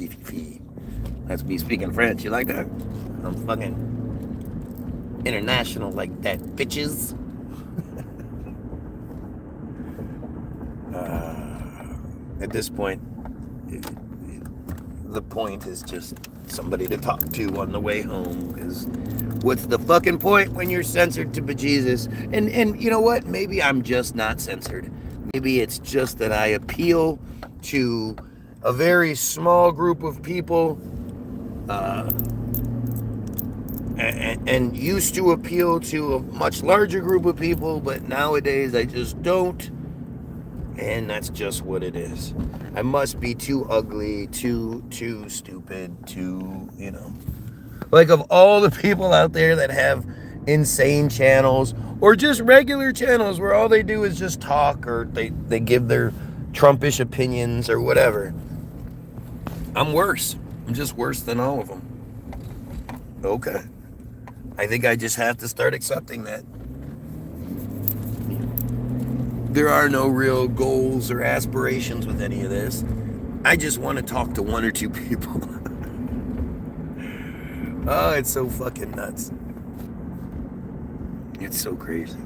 fee. That's me speaking French. You like that? I'm fucking international like that, bitches. At this point, the point is just somebody to talk to on the way home. Because what's the fucking point when you're censored to bejesus? And you know what? Maybe I'm just not censored. Maybe it's just that I appeal to a very small group of people, and used to appeal to a much larger group of people, but nowadays I just don't. And that's just what it is. I must be too ugly, too stupid, like of all the people out there that have insane channels or just regular channels where all they do is just talk, or they give their Trumpish opinions or whatever. I'm worse. I'm just worse than all of them. Okay. I think I just have to start accepting that. There are no real goals or aspirations with any of this. I just want to talk to one or two people. Oh, it's so fucking nuts. It's so crazy.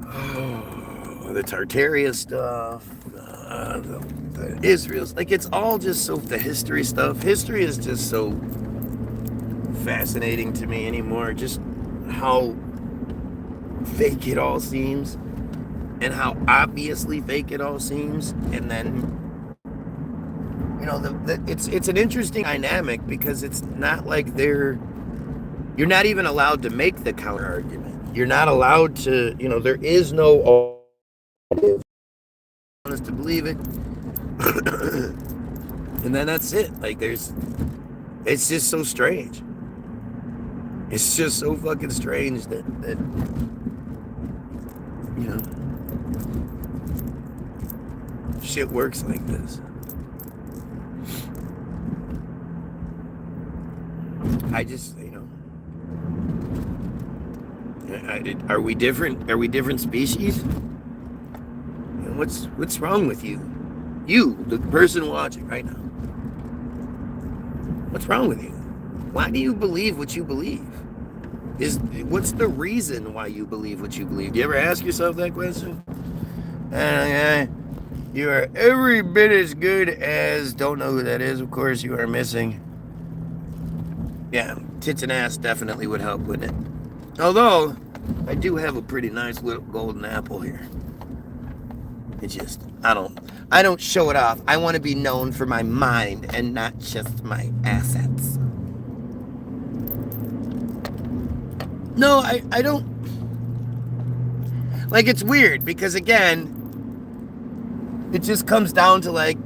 Oh, the Tartaria stuff, the Israel's, like, it's all just so, the history stuff. History is just so fascinating to me anymore. Just how fake it all seems, and how obviously fake it all seems. And then, it's an interesting dynamic, because it's not like you're not even allowed to make the counter argument. You're not allowed to, there is no alternative. Honest to believe it. And then that's it. Like, it's just so strange. It's just so fucking strange that shit works like this. I just, are we different? Are we different species? What's wrong with you? You, the person watching right now. What's wrong with you? Why do you believe what you believe? What's the reason why you believe what you believe? Do you ever ask yourself that question? You are every bit as good as, don't know who that is, of course, you are missing. Yeah, tits and ass definitely would help, wouldn't it? Although, I do have a pretty nice little golden apple here. It's just, I don't show it off. I want to be known for my mind and not just my assets. No, I don't. Like, it's weird, because again, it just comes down to like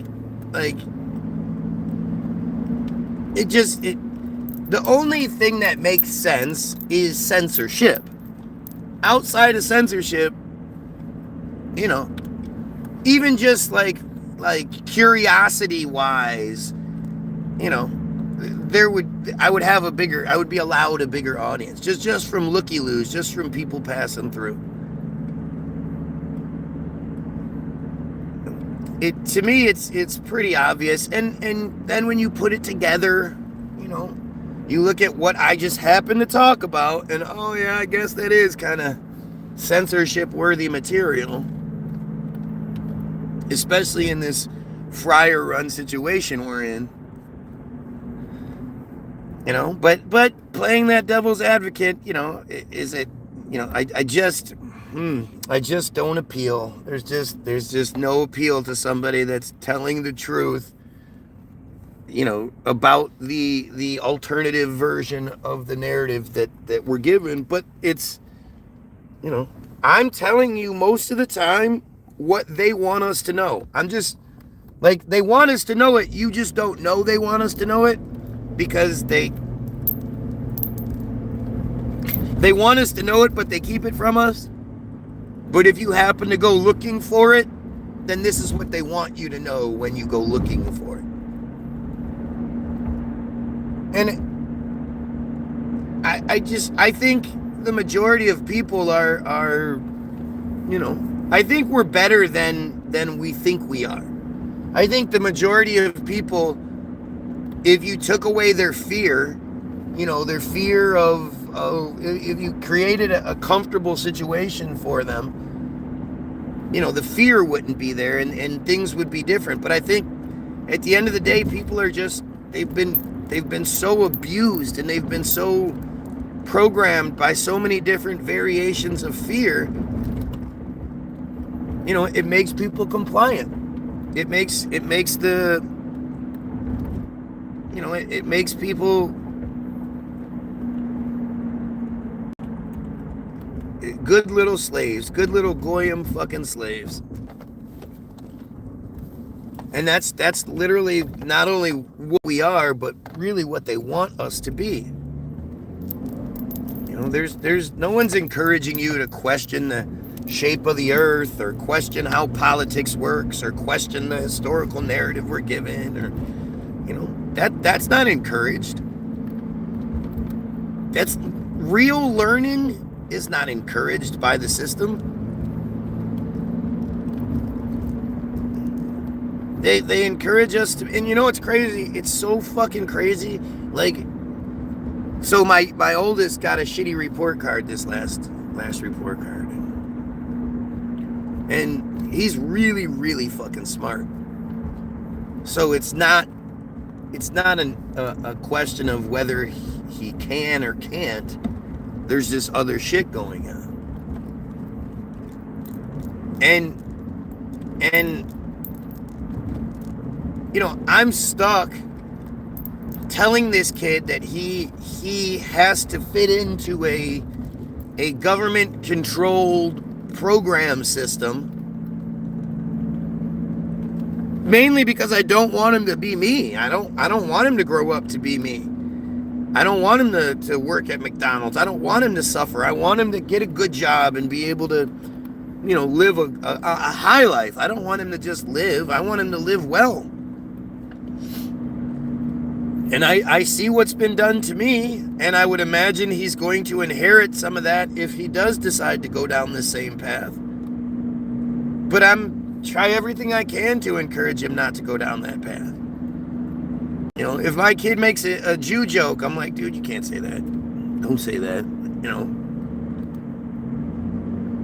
the only thing that makes sense is censorship. Outside of censorship, even just like curiosity wise, I would be allowed a bigger audience, just from looky-loos, just from people passing through. To me, it's pretty obvious, and then when you put it together, you look at what I just happened to talk about, and oh yeah, I guess that is kind of censorship-worthy material, especially in this fryer-run situation we're in. But playing that devil's advocate, is it? I just don't appeal. There's just no appeal to somebody that's telling the truth, about the alternative version of the narrative that we're given. But it's, I'm telling you most of the time what they want us to know. I'm just, like, they want us to know it. You just don't know they want us to know it, because they want us to know it, but they keep it from us. But if you happen to go looking for it, then this is what they want you to know when you go looking for it. And I think the majority of people are I think we're better than than we think we are. I think the majority of people, if you took away their fear, their fear of if you created a comfortable situation for them, the fear wouldn't be there, and things would be different. But I think at the end of the day, people are just, they've been so abused, and they've been so programmed by so many different variations of fear. It makes people compliant. It makes people good little slaves, good little Goyim fucking slaves. And that's literally not only what we are, but really what they want us to be. There's no one's encouraging you to question the shape of the earth, or question how politics works, or question the historical narrative we're given, or that's not encouraged. That's real learning is not encouraged by the system. They encourage us to, and it's crazy. It's so fucking crazy. Like, so my oldest got a shitty report card this last report card, and he's really, really fucking smart. So it's not a question of whether he can or can't. There's this other shit going on. And I'm stuck telling this kid that he has to fit into a government controlled program system, mainly because I don't want him to be me. I don't want him to grow up to be me. I don't want him to work at McDonald's. I don't want him to suffer. I want him to get a good job and be able to, live a high life. I don't want him to just live. I want him to live well. And I see what's been done to me, and I would imagine he's going to inherit some of that if he does decide to go down the same path. But I'm try everything I can to encourage him not to go down that path. If my kid makes a Jew joke, I'm like, dude, you can't say that. Don't say that,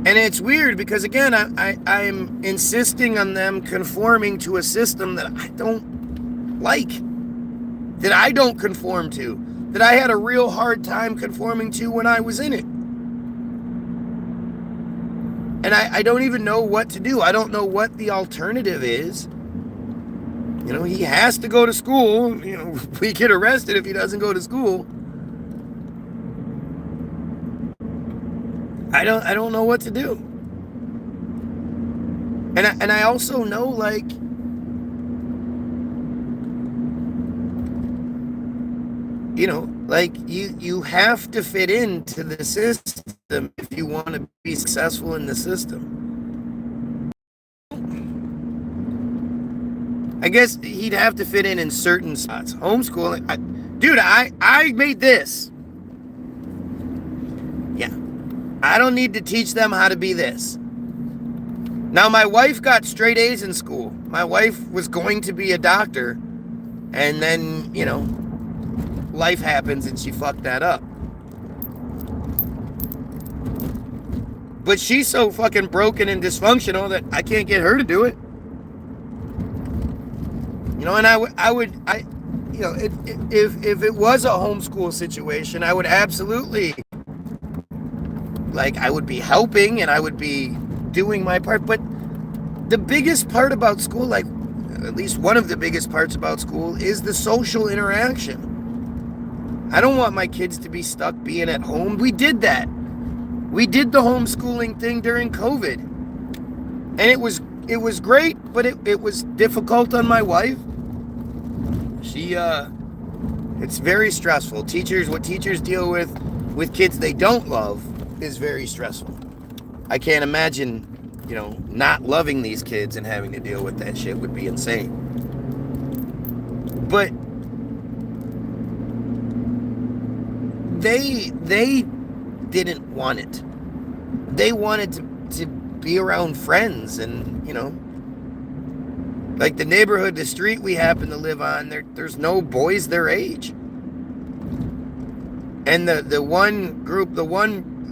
And it's weird because, again, I'm insisting on them conforming to a system that I don't like, that I don't conform to, that I had a real hard time conforming to when I was in it. And I don't even know what to do. I don't know what the alternative is. He has to go to school. We get arrested if he doesn't go to school. I don't know what to do. And I also know, like, you have to fit into the system if you want to be successful in the system. I guess he'd have to fit in certain spots. Homeschooling, I made this. Yeah. I don't need to teach them how to be this. Now, my wife got straight A's in school. My wife was going to be a doctor, and then, life happens and she fucked that up. But she's so fucking broken and dysfunctional that I can't get her to do it. And if it was a homeschool situation, I would absolutely, I would be helping and I would be doing my part. But the biggest part about school, at least one of the biggest parts about school, is the social interaction. I don't want my kids to be stuck being at home. We did that. We did the homeschooling thing during COVID. And it was great, but it was difficult on my wife. It's very stressful. What teachers deal with kids they don't love is very stressful. I can't imagine, not loving these kids and having to deal with that shit would be insane. But they didn't want it. They wanted to be around friends and, Like the neighborhood, the street we happen to live on, there's no boys their age. And the one group, the one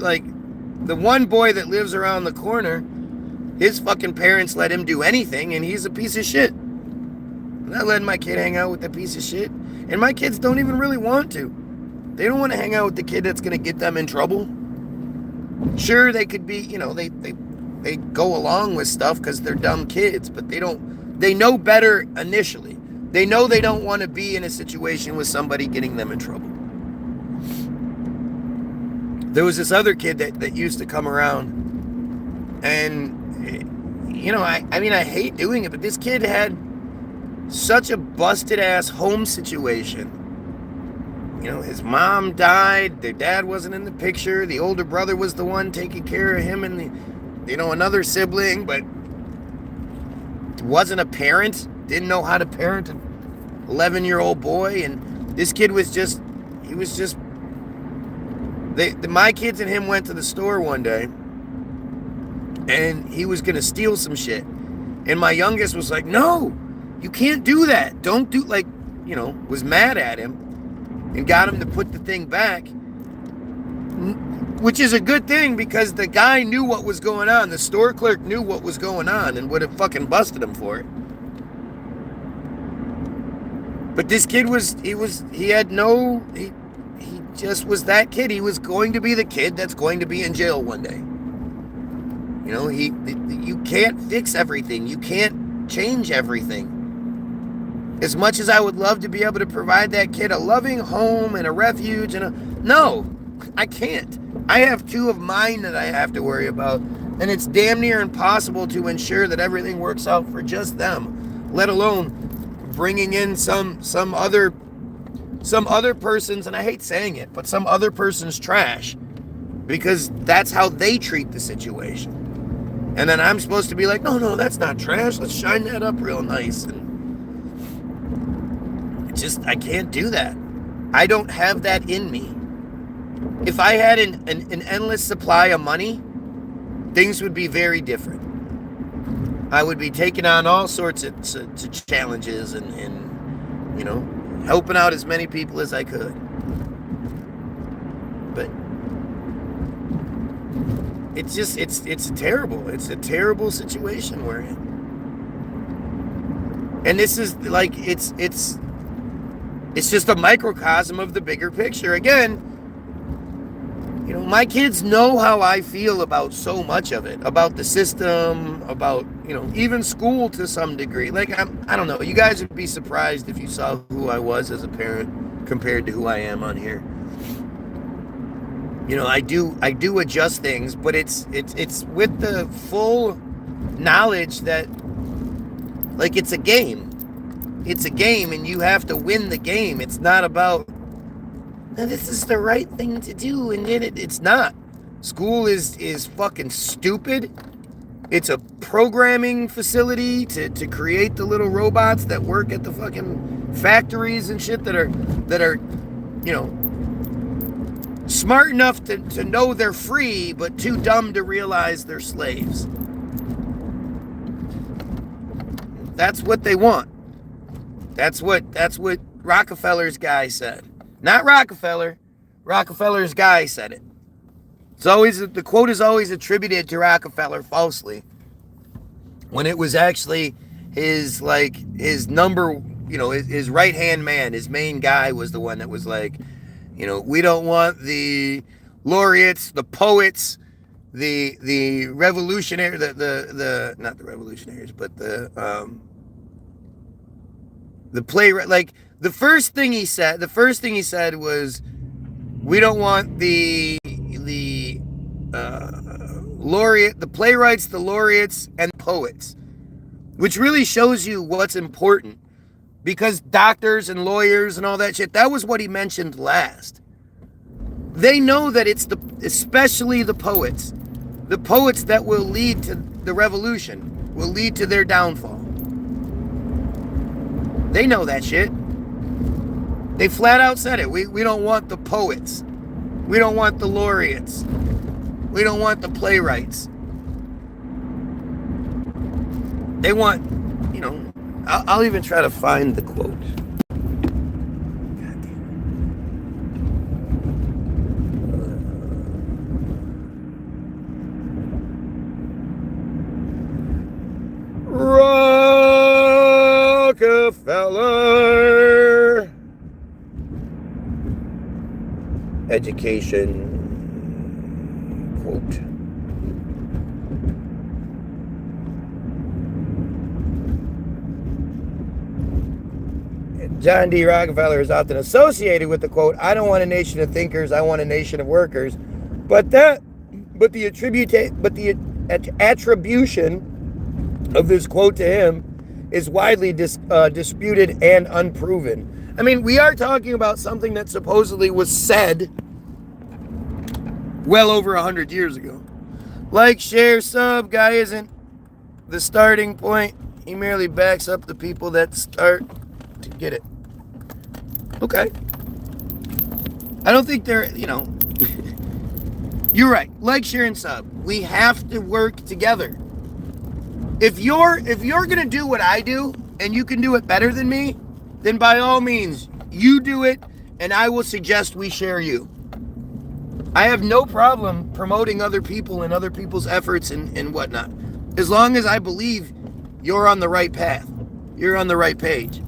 boy that lives around the corner, his fucking parents let him do anything, and he's a piece of shit. I'm not letting my kid hang out with that piece of shit. And my kids don't even really want to. They don't want to hang out with the kid that's going to get them in trouble. Sure, they could be, they go along with stuff because they're dumb kids, but they know better initially. They know they don't want to be in a situation with somebody getting them in trouble. There was this other kid that used to come around, and, I hate doing it, but this kid had such a busted ass home situation. His mom died, their dad wasn't in the picture, the older brother was the one taking care of him and another sibling, but wasn't a parent, didn't know how to parent an 11-year-old boy, and this kid was just, my kids and him went to the store one day, and he was going to steal some shit, and my youngest was like, no, you can't do that, don't do, was mad at him, and got him to put the thing back, which is a good thing because the guy knew what was going on. The store clerk knew what was going on and would have fucking busted him for it. But this kid he just was that kid. He was going to be the kid that's going to be in jail one day. You can't fix everything. You can't change everything. As much as I would love to be able to provide that kid a loving home and a refuge no, I can't. I have two of mine that I have to worry about, and it's damn near impossible to ensure that everything works out for just them, let alone bringing in some other person's, and I hate saying it, but some other person's trash, because that's how they treat the situation. And then I'm supposed to be like, no, that's not trash. Let's shine that up real nice. And I can't do that. I don't have that in me. If I had an endless supply of money, things would be very different. I would be taking on all sorts of challenges and helping out as many people as I could. But it's a terrible situation we're in. And this is like, it's just a microcosm of the bigger picture. Again, my kids know how I feel about so much of it, about the system, about, even school to some degree. Like, I don't know. You guys would be surprised if you saw who I was as a parent compared to who I am on here. I do adjust things, but it's with the full knowledge that, like, it's a game. It's a game, and you have to win the game. It's not about, this is the right thing to do, and then it's not. School is fucking stupid. It's a programming facility to create the little robots that work at the fucking factories and shit that are smart enough to know they're free, but too dumb to realize they're slaves. That's what they want. That's what Rockefeller's guy said. Not Rockefeller. Rockefeller's guy said it. The quote is always attributed to Rockefeller falsely, when it was actually his number, his right-hand man, his main guy was the one that was like, we don't want the laureates, the poets, the revolutionary, the not the revolutionaries, but the playwright. Like, the first thing he said was, we don't want the laureate, the playwrights, the laureates, and poets, which really shows you what's important, because doctors and lawyers and all that shit, that was what he mentioned last. They know that it's especially the poets that will lead to the revolution, will lead to their downfall. They know that shit. They flat out said it. We don't want the poets. We don't want the laureates. We don't want the playwrights. They want, I'll even try to find the quote. Rockefeller education quote. John D. Rockefeller is often associated with the quote, "I don't want a nation of thinkers, I want a nation of workers." But the attribution of this quote to him is widely disputed and unproven. I mean, we are talking about something that supposedly was said well over 100 years ago. Like, share, sub. Guy isn't the starting point. He merely backs up the people that start to get it. Okay. I don't think they're, you're right. Like, share, and sub. We have to work together. If you're gonna do what I do and you can do it better than me, then by all means, you do it and I will suggest we share you. I have no problem promoting other people and other people's efforts and whatnot. As long as I believe you're on the right path. You're on the right page.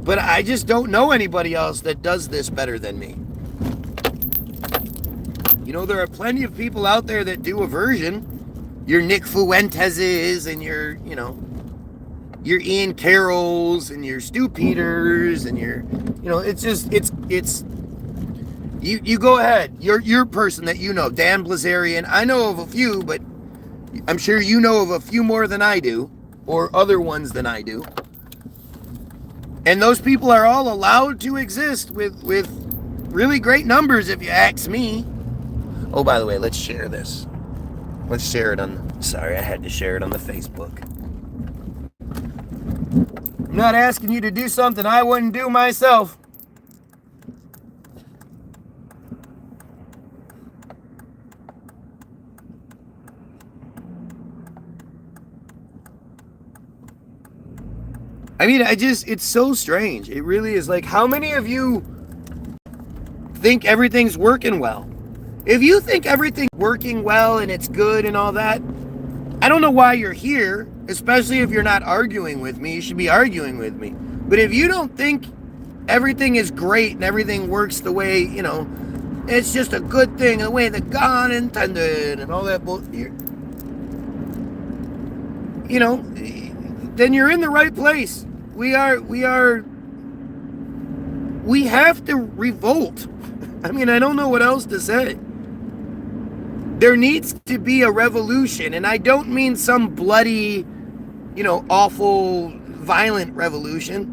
But I just don't know anybody else that does this better than me. There are plenty of people out there that do a version. Your Nick Fuenteses and your Ian Carrolls and your Stu Peters and your, you go ahead. Your person that Dan Blazarian. I know of a few, but I'm sure you know of a few more than I do, or other ones than I do. And those people are all allowed to exist with really great numbers, if you ask me. Oh, by the way, let's share this. Let's share it sorry, I had to share it on the Facebook. I'm not asking you to do something I wouldn't do myself. I mean, it's so strange. It really is. Like, how many of you think everything's working well? If you think everything's working well and it's good and all that, I don't know why you're here, especially if you're not arguing with me. You should be arguing with me. But if you don't think everything is great and everything works the way, it's just a good thing, the way that God intended and all that bullshit, then you're in the right place. We have to revolt. I mean, I don't know what else to say. There needs to be a revolution, and I don't mean some bloody, awful, violent revolution.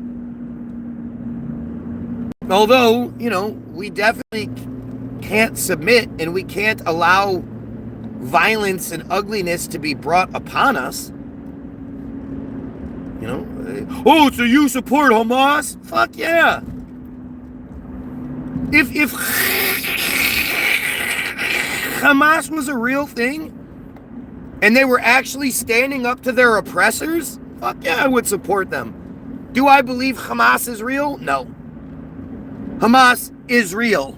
Although, we definitely can't submit, and we can't allow violence and ugliness to be brought upon us. Oh, so you support Hamas? Fuck yeah. If Hamas was a real thing and they were actually standing up to their oppressors, fuck yeah, I would support them. Do I believe Hamas is real? No. Hamas is real.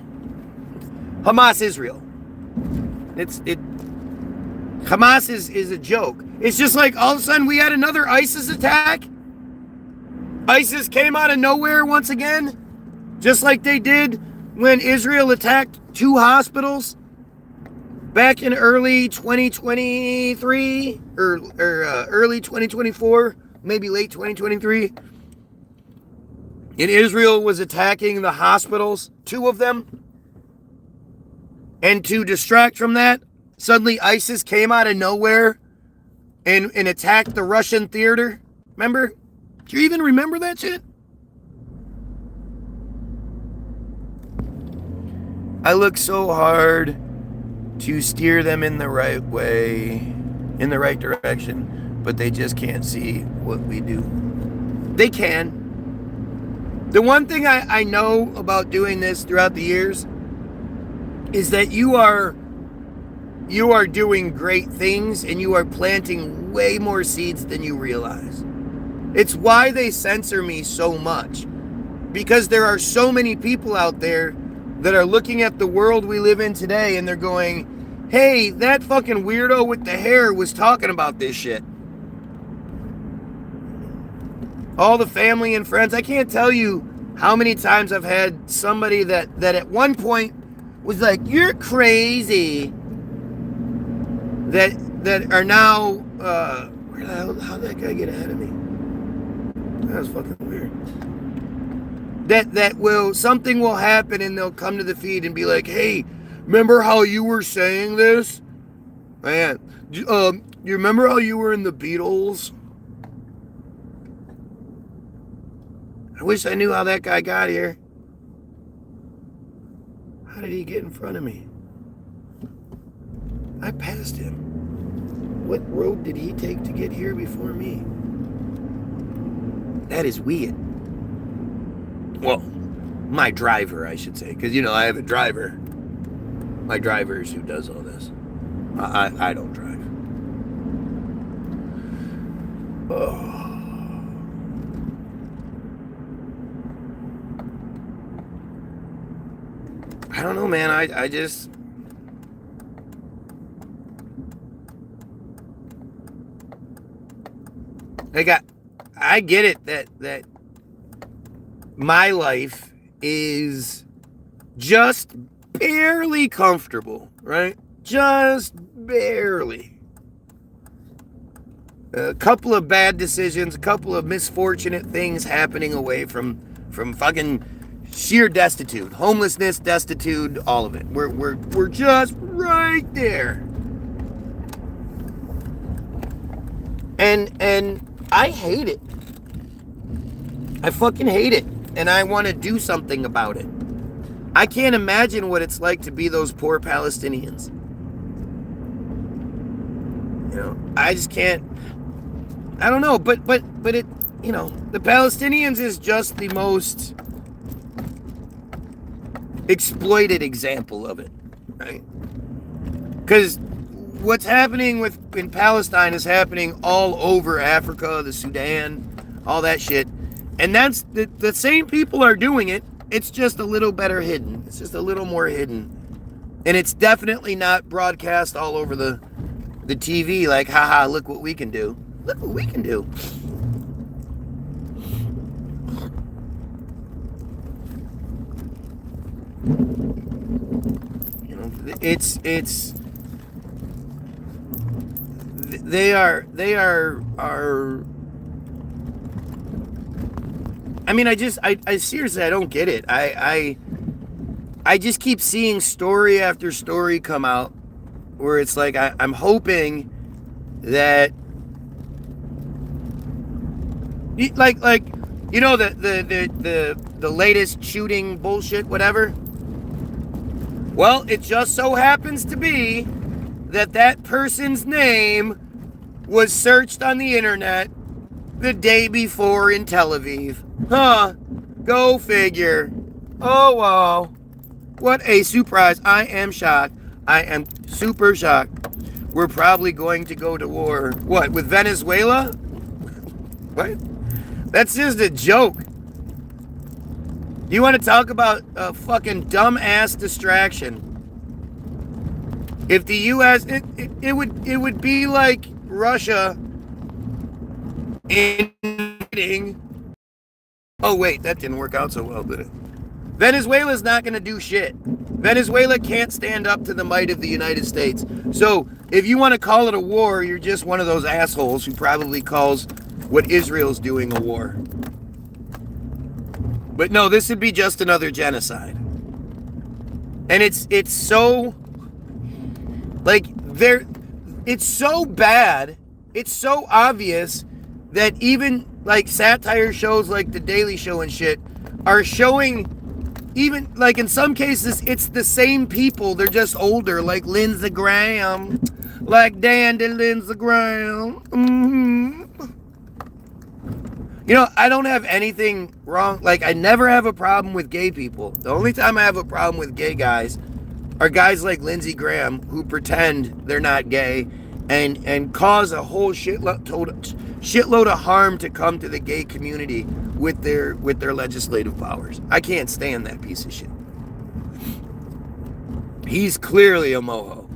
Hamas is real. Hamas is a joke. It's just like all of a sudden we had another ISIS attack. ISIS came out of nowhere once again, just like they did when Israel attacked 2 hospitals back in early 2023 or early 2024, maybe late 2023. And Israel was attacking the hospitals, 2 of them. And to distract from that, suddenly ISIS came out of nowhere and attacked the Russian theater. Remember? Do you even remember that shit? I look so hard to steer them in the right way, in the right direction, but they just can't see what we do. They can. The one thing I know about doing this throughout the years is that you are doing great things and you are planting way more seeds than you realize. It's why they censor me so much. Because there are so many people out there that are looking at the world we live in today and they're going, hey, that fucking weirdo with the hair was talking about this shit. All the family and friends, I can't tell you how many times I've had somebody that at one point was like, you're crazy. That are now, where the hell, how'd that guy get ahead of me? That was fucking weird. That will, something will happen and they'll come to the feed and be like, hey, remember how you were saying this? Man, you remember how you were in the Beatles? I wish I knew how that guy got here. How did he get in front of me? I passed him. What road did he take to get here before me? That is weird. Well, my driver, I should say, because, you know, I have a driver. My driver is who does all this. I don't drive. Oh. I don't know, man. I just... I get it that my life is just barely comfortable, right? Just barely. A couple of bad decisions, a couple of misfortunate things happening away from fucking sheer destitute, homelessness, destitute, all of it. We're just right there. And I hate it. I fucking hate it. And I want to do something about it. I can't imagine what it's like to be those poor Palestinians. You know, I just can't. I don't know, but it, you know, the Palestinians is just the most exploited example of it, right? Because what's happening in Palestine is happening all over Africa, the Sudan, all that shit. And that's the same people are doing it. It's just a little better hidden. It's just a little more hidden. And it's definitely not broadcast all over the TV like, haha, look what we can do. Look what we can do. You know, it's they are I mean, I seriously, I don't get it. I just keep seeing story after story come out where it's like, I'm hoping that, like, you know, the latest shooting bullshit, whatever. Well, it just so happens to be that person's name was searched on the internet the day before in Tel Aviv. Huh. Go figure. Oh, wow. What a surprise. I am shocked. I am super shocked. We're probably going to go to war. What, with Venezuela? What? That's just a joke. You want to talk about a fucking dumbass distraction? If the U.S. it would be like Russia invading. Oh wait, that didn't work out so well, did it? Venezuela's not going to do shit. Venezuela can't stand up to the might of the United States. So if you want to call it a war, you're just one of those assholes who probably calls what Israel's doing a war. But no, this would be just another genocide. And it's so, like, it's so bad, it's so obvious that even like satire shows like The Daily Show and shit are showing, even like in some cases it's the same people, they're just older, like Lindsey Graham, like Dandy Lindsey Graham. You know, I don't have anything wrong, like I never have a problem with gay people. The only time I have a problem with gay guys are guys like Lindsey Graham who pretend they're not gay and cause a whole shitload shitload of harm to come to the gay community with their legislative powers. I can't stand that piece of shit. He's clearly a moho.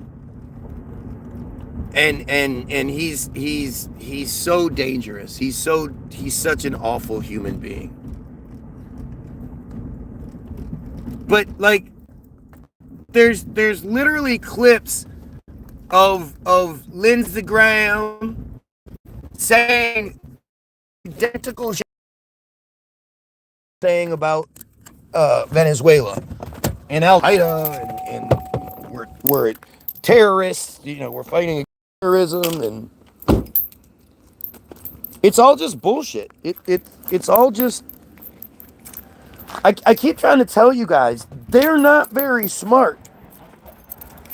And he's so dangerous. He's such an awful human being. But like there's literally clips of Lindsey Graham saying identical shit saying about Venezuela and Al Qaeda and we're terrorists, we're fighting terrorism, and it's all just bullshit. It's all just I keep trying to tell you guys, they're not very smart.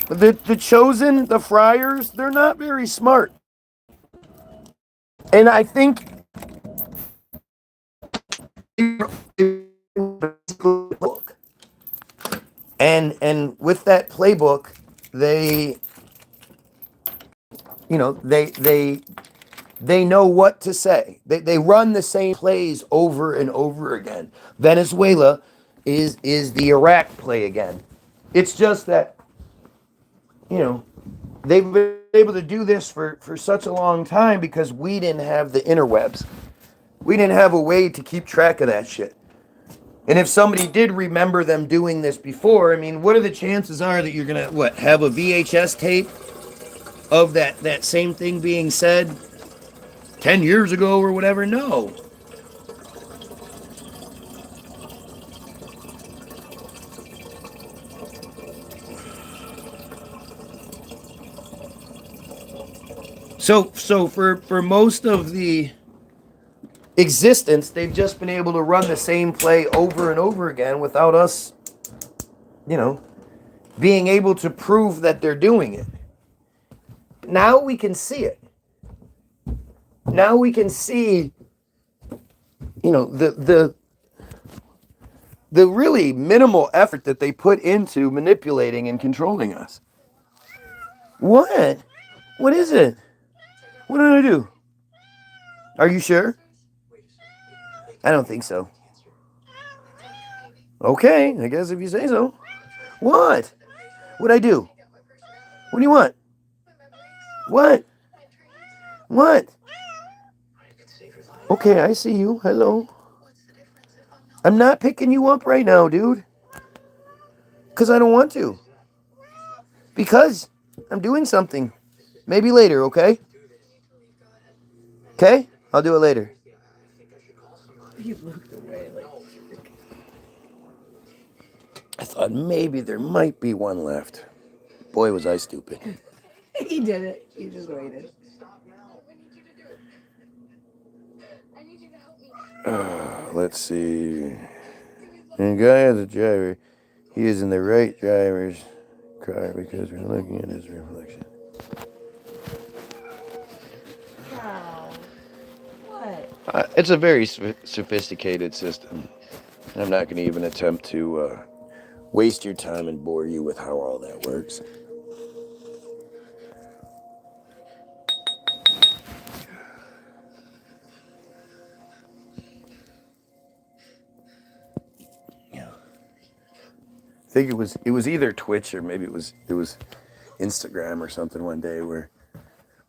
The chosen, the friars, they're not very smart. And I think and with that playbook, they they know what to say. They run the same plays over and over again. Venezuela is the Iraq play again. It's just that they've been able to do this for such a long time because we didn't have the interwebs. We didn't have a way to keep track of that shit. And if somebody did remember them doing this before, I mean, what are the chances are that you're gonna have a VHS tape of that same thing being said 10 years ago or whatever? No. So for most of the existence, they've just been able to run the same play over and over again without us, being able to prove that they're doing it. Now we can see it. Now we can see, the really minimal effort that they put into manipulating and controlling us. What? What is it? What did I do? Are you sure? I don't think so. Okay, I guess if you say so. What? What'd I do? What do you want? What? What? Okay, I see you. Hello. I'm not picking you up right now, dude. Because I don't want to. Because I'm doing something. Maybe later, okay? Okay? I'll do it later. You looked away like... I thought maybe there might be one left. Boy, was I stupid. He did it. He just waited. Let's see. The guy has a driver. He is in the right driver's car because we're looking at his reflection. Wow. What? It's a very sophisticated system. I'm not going to even attempt to waste your time and bore you with how all that works. Yeah. I think it was either Twitch or maybe it was Instagram or something one day where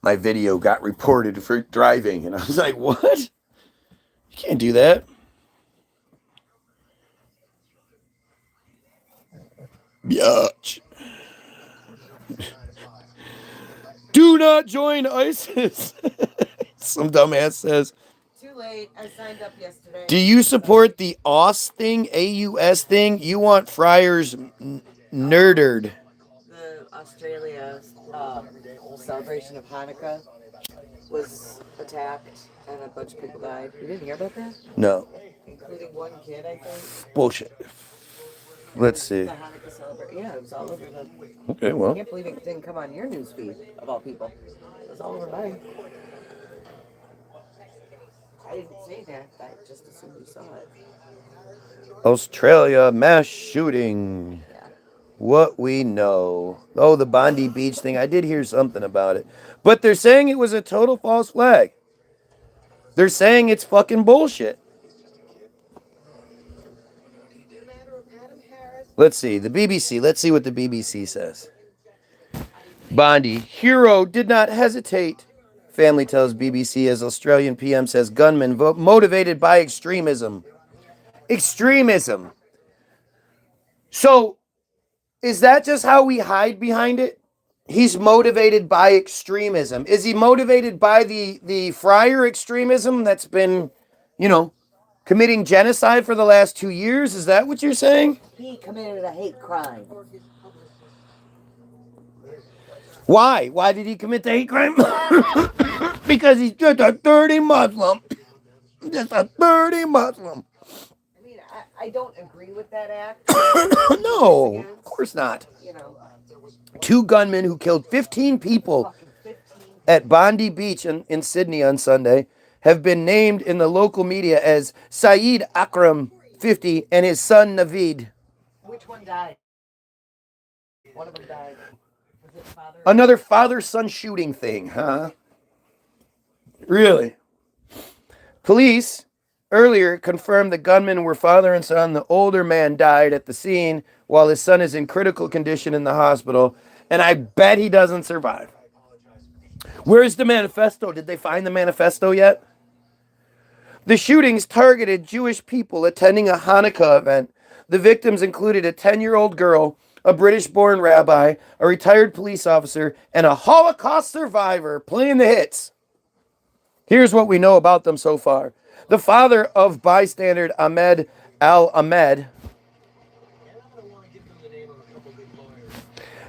my video got reported for driving, and I was like, "What? You can't do that." Biatch. Do not join ISIS. Some dumbass says. Too late. I signed up yesterday. Do you support the AUS thing? AUS thing? You want friars nerdered. The Australia celebration of Hanukkah was attacked and a bunch of people died. You didn't hear about that? No. Including one kid, I think. Bullshit. Let's see. The Hanukkah celebration. Yeah, it was all over the... Okay, well. I can't believe it didn't come on your newsfeed, of all people. It was all over mine. I didn't say that. I just assumed you saw it. Australia mass shooting. Yeah. What we know. Oh, the Bondi Beach thing. I did hear something about it. But they're saying it was a total false flag. They're saying it's fucking bullshit. Let's see. The BBC. Let's see what the BBC says. Bondi. Hero did not hesitate. Family tells BBC as Australian PM says gunman motivated by extremism. Extremism. So, is that just how we hide behind it? He's motivated by extremism. Is he motivated by the friar extremism that's been, committing genocide for the last 2 years? Is that what you're saying? He committed a hate crime. Why? Why did he commit the hate crime? Because he's just a dirty Muslim. Just a dirty Muslim. I mean, I don't agree with that act. No, of course not. 2 gunmen who killed 15 people at Bondi Beach in Sydney on Sunday have been named in the local media as Saeed Akram, 50, and his son Naveed. Which one died? One of them died. Was it father? Another father-son shooting thing, huh? Really? Police earlier confirmed the gunmen were father and son. The older man died at the scene while his son is in critical condition in the hospital, and I bet he doesn't survive. Where's the manifesto? Did they find the manifesto yet? The shootings targeted Jewish people attending a Hanukkah event. The victims included a 10-year-old girl, a British-born rabbi, a retired police officer, and a Holocaust survivor playing the hits. Here's what we know about them so far. The father of bystander Ahmed Al-Ahmed,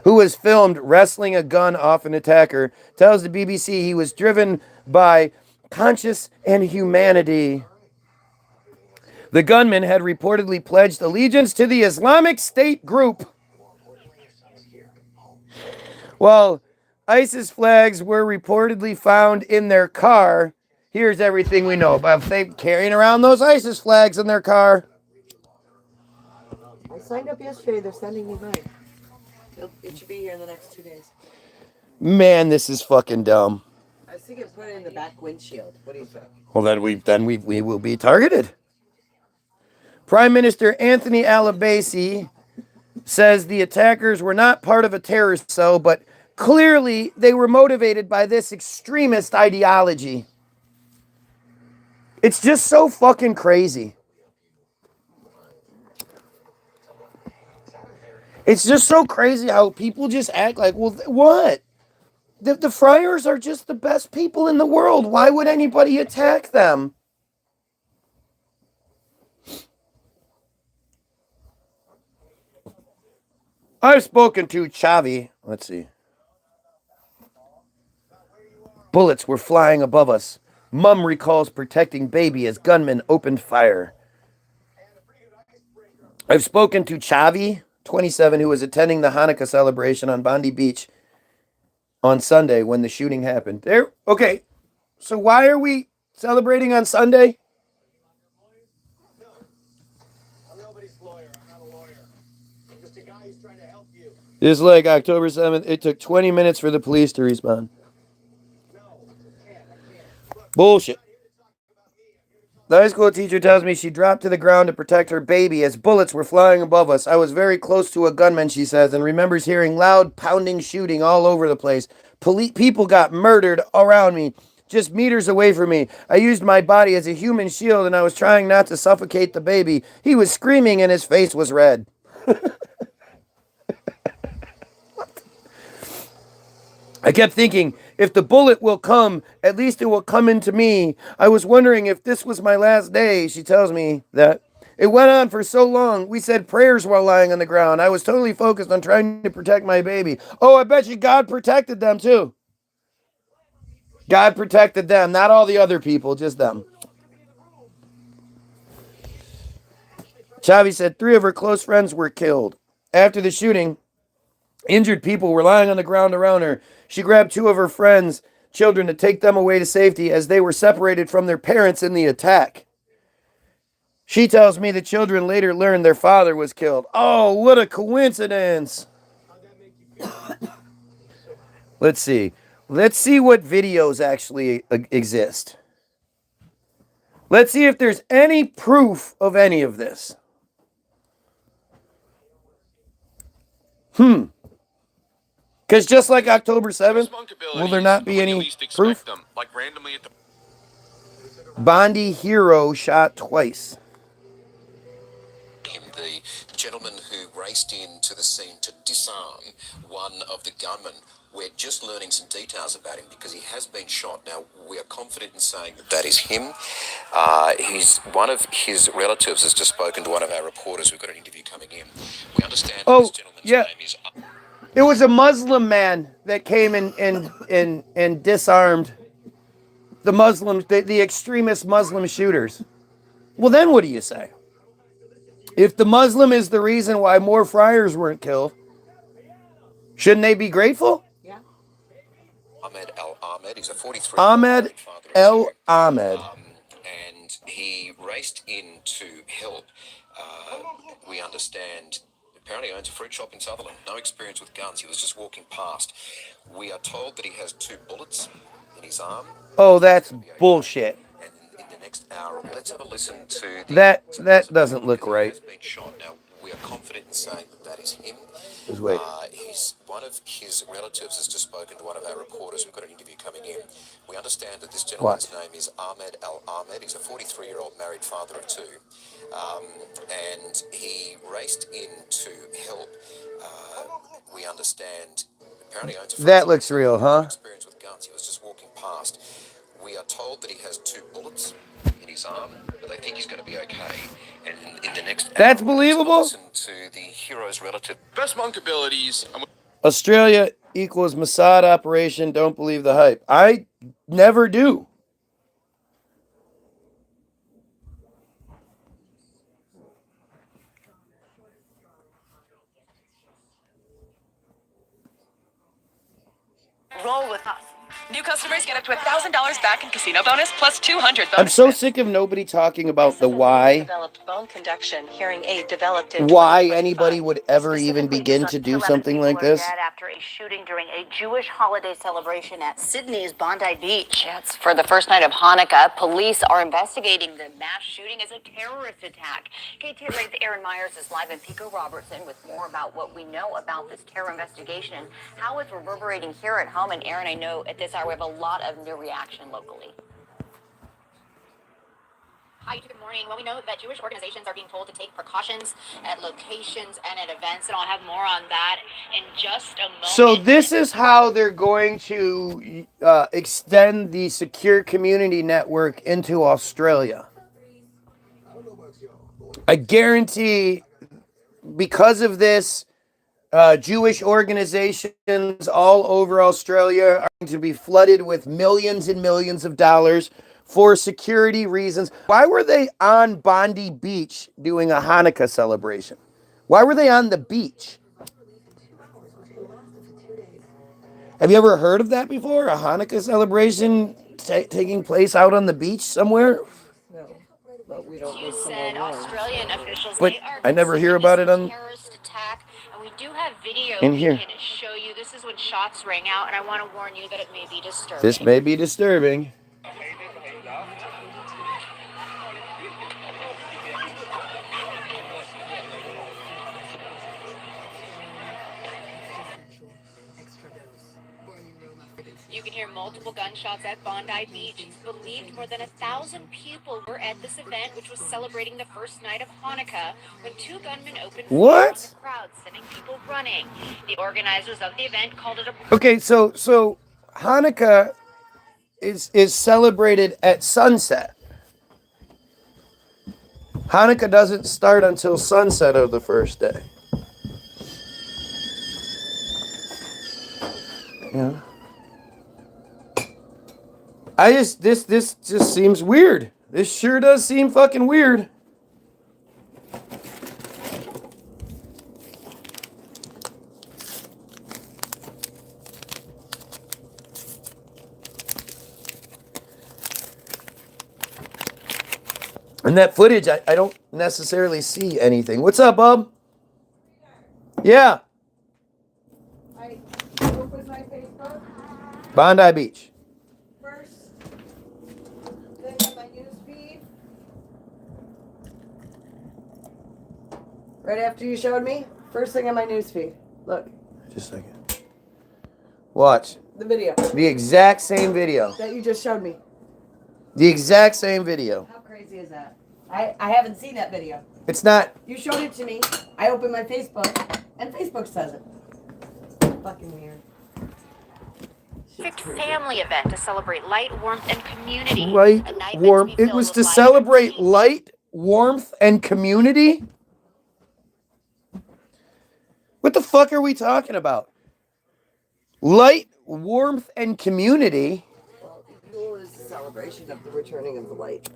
who was filmed wrestling a gun off an attacker, tells the BBC he was driven by conscience and humanity. The gunman had reportedly pledged allegiance to the Islamic State group. While ISIS flags were reportedly found in their car, here's everything we know about they carrying around those ISIS flags in their car. I signed up yesterday. They're sending me mine. It should be here in the next 2 days. Man, this is fucking dumb. I was thinking put it in the back windshield. What do you think? Well, then we will be targeted. Prime Minister Anthony Albanese says the attackers were not part of a terrorist cell, but clearly they were motivated by this extremist ideology. It's just so fucking crazy. It's just so crazy how people just act like, well, what? The friars are just the best people in the world. Why would anybody attack them? I've spoken to Chavi. Let's see. Bullets were flying above us. Mum recalls protecting baby as gunmen opened fire. I've spoken to Chavi, 27, who was attending the Hanukkah celebration on Bondi Beach on Sunday when the shooting happened. Okay, so why are we celebrating on Sunday? This is like October 7th. It took 20 minutes for the police to respond. Bullshit. The high school teacher tells me she dropped to the ground to protect her baby as bullets were flying above us. I was very close to a gunman, she says, and remembers hearing loud pounding shooting all over the place. People got murdered around me, just meters away from me. I used my body as a human shield and I was trying not to suffocate the baby. He was screaming and his face was red. I kept thinking, if the bullet will come, at least it will come into me. I was wondering if this was my last day. She tells me that. It went on for so long. We said prayers while lying on the ground. I was totally focused on trying to protect my baby. Oh, I bet you God protected them too. God protected them, not all the other people, just them. Chavi said 3 of her close friends were killed. After the shooting, injured people were lying on the ground around her. She grabbed 2 of her friends' children to take them away to safety as they were separated from their parents in the attack. She tells me the children later learned their father was killed. Oh, what a coincidence. Let's see. Let's see what videos actually exist. Let's see if there's any proof of any of this. Because just like October 7th, will there not be any proof? Bondi hero shot twice. The gentleman who raced into the scene to disarm one of the gunmen. We're just learning some details about him because he has been shot. Now, we are confident in saying that that is him. One of his relatives has just spoken to one of our reporters. We've got an interview coming in. We understand that this gentleman's name is... It was a Muslim man that came and disarmed the Muslims, the extremist Muslim shooters. Well, then what do you say? If the Muslim is the reason why more friars weren't killed, shouldn't they be grateful? Yeah. Ahmed Al-Ahmed, he's a 43-year-old Ahmed Al-Ahmed. And he raced in to help. We understand, apparently owns a fruit shop in Sutherland. No experience with guns. He was just walking past. We are told that he has 2 bullets in his arm. Oh, that's bullshit. And in the next hour, let's have a listen to that doesn't look right. Has been shot. Now, we are confident in saying that that is him. Just wait. One of his relatives has just spoken to one of our reporters. We've got an interview coming in. We understand that this gentleman's name is Ahmed Al-Ahmed. He's a 43-year-old married father of 2. And he raced in to help. We understand, apparently owns a... That looks real, huh? Experience with guns. He was just walking past. We are told that he has 2 bullets in his arm, but they think he's going to be okay. And in the next That's hour, believable. listen to the hero's relative. Best monk abilities. Australia equals Mossad operation. Don't believe the hype. I never do. Roll with us. New customers get up to $1,000 back in casino bonus plus 200 bonus. I'm so sick of nobody talking about the why. Developed bone conduction, hearing aid developed in Why anybody would ever even begin to do something like this. After a shooting during a Jewish holiday celebration at Sydney's Bondi Beach. Yeah, it's for the first night of Hanukkah. Police are investigating the mass shooting as a terrorist attack. KTLA's Aaron Myers is live in Pico Robertson with more about what we know about this terror investigation and how it's reverberating here at home. And Aaron, I know at this hour we have a lot of new reaction locally. Hi, good morning. Well, we know that Jewish organizations are being told to take precautions at locations and at events, and I'll have more on that in just a moment. So this is how they're going to extend the secure community network into Australia. I guarantee because of this, Jewish organizations all over Australia are going to be flooded with millions and millions of dollars for security reasons. Why were they on Bondi Beach doing a Hanukkah celebration? Why were they on the beach? Have you ever heard of that before? A Hanukkah celebration taking place out on the beach somewhere? No, but we don't You need said Australian officials, But they are I never hear about it on terrorist attack, and we do have video in we here. can show you. This is when shots rang out, and I want to warn you that it may be disturbing. This may be disturbing. You can hear multiple gunshots at Bondi Beach. It's believed more than 1,000 people were at this event, which was celebrating the first night of Hanukkah, when 2 gunmen opened fire on the crowd, sending people running. The organizers of the event called it a... Okay, so Hanukkah is celebrated at sunset. Hanukkah doesn't start until sunset of the first day. Yeah. This just seems weird. This sure does seem fucking weird. And that footage, I don't necessarily see anything. What's up, bub? Yeah. I opened my Facebook. Bondi Beach. First thing on my news feed Right after you showed me, first thing on my newsfeed. Look. Just a second. Watch. The video. The exact same video. That you just showed me. The exact same video. How crazy is that? I haven't seen that video. It's not. You showed it to me. I opened my Facebook, and Facebook says it. Fucking weird. Perfect family event to celebrate light, warmth, and community. Light, warmth. It was to celebrate light, warmth, and community? What the fuck are we talking about? Light, warmth, and community? Well, Yule is a celebration of the returning of the light.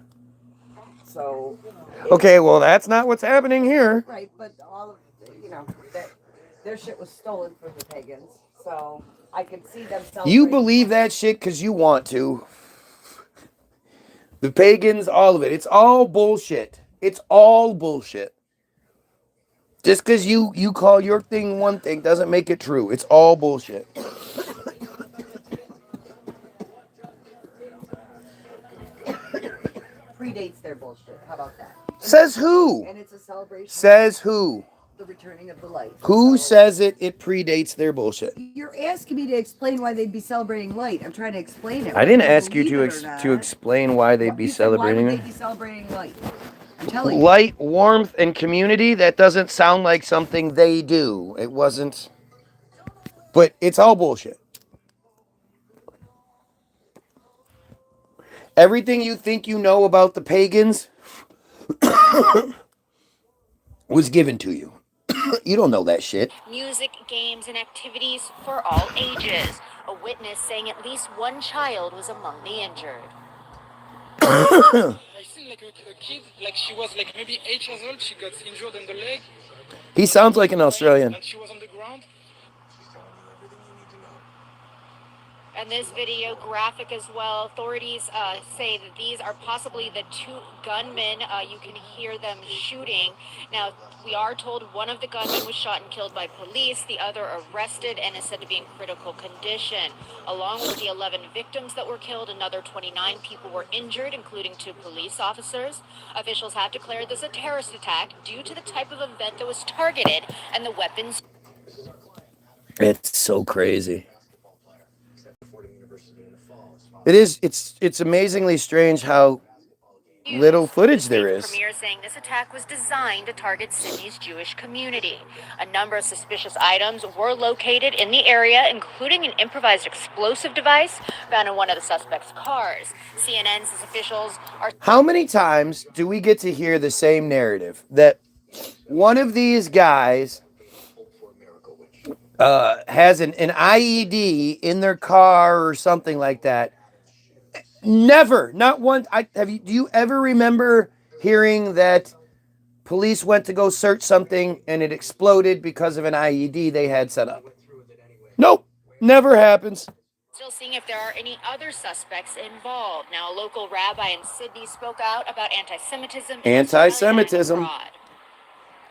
So. Okay, well, that's not what's happening here. Right, but all of, their shit was stolen from the pagans. So I could see them celebrating. You believe that shit because you want to. The pagans, all of it. It's all bullshit. It's all bullshit. Just because you call your thing one thing doesn't make it true. It's all bullshit. Predates their bullshit. How about that? Says who? And it's a celebration. Says who? The returning of the light. Who says it predates their bullshit? You're asking me to explain why they'd be celebrating light. I'm trying to explain it. I didn't ask you to explain why they'd be celebrating Why it. would they be celebrating light? I'm telling you. Light, warmth, and community, that doesn't sound like something they do. It wasn't. But it's all bullshit. Everything you think you know about the pagans was given to you. You don't know that shit. Music, games, and activities for all ages. A witness saying at least one child was among the injured. I seen like a kid, like she was like maybe 8 years old, she got injured in the leg. He sounds like an Australian. And she was on the ground. And this video graphic as well. Authorities say that these are possibly the two gunmen. You can hear them shooting. Now, we are told one of the gunmen was shot and killed by police. The other arrested and is said to be in critical condition. Along with the 11 victims that were killed, another 29 people were injured, including 2 police officers. Officials have declared this a terrorist attack due to the type of event that was targeted and the weapons. It's so crazy. It is. It's amazingly strange how little footage there is. Premier saying this attack was designed to target Sydney's Jewish community. A number of suspicious items were located in the area, including an improvised explosive device found in one of the suspects' cars. CNN says officials are. How many times do we get to hear the same narrative that one of these guys has an IED in their car or something like that? Never, not once. Do you ever remember hearing that police went to go search something and it exploded because of an IED they had set up? Nope, never happens. Still seeing if there are any other suspects involved. Now, a local rabbi in Sydney spoke out about anti-Semitism. Anti-Semitism.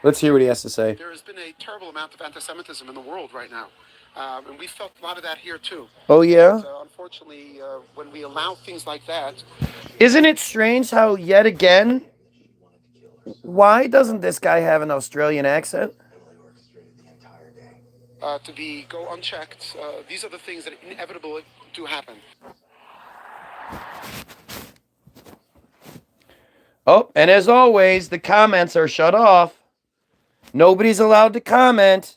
Let's hear what he has to say. There has been a terrible amount of anti-Semitism in the world right now. And we felt a lot of that here too. Oh, yeah? But, unfortunately, when we allow things like that... Isn't it strange how, yet again, why doesn't this guy have an Australian accent? To go unchecked, these are the things that inevitably do happen. Oh, and as always, the comments are shut off. Nobody's allowed to comment.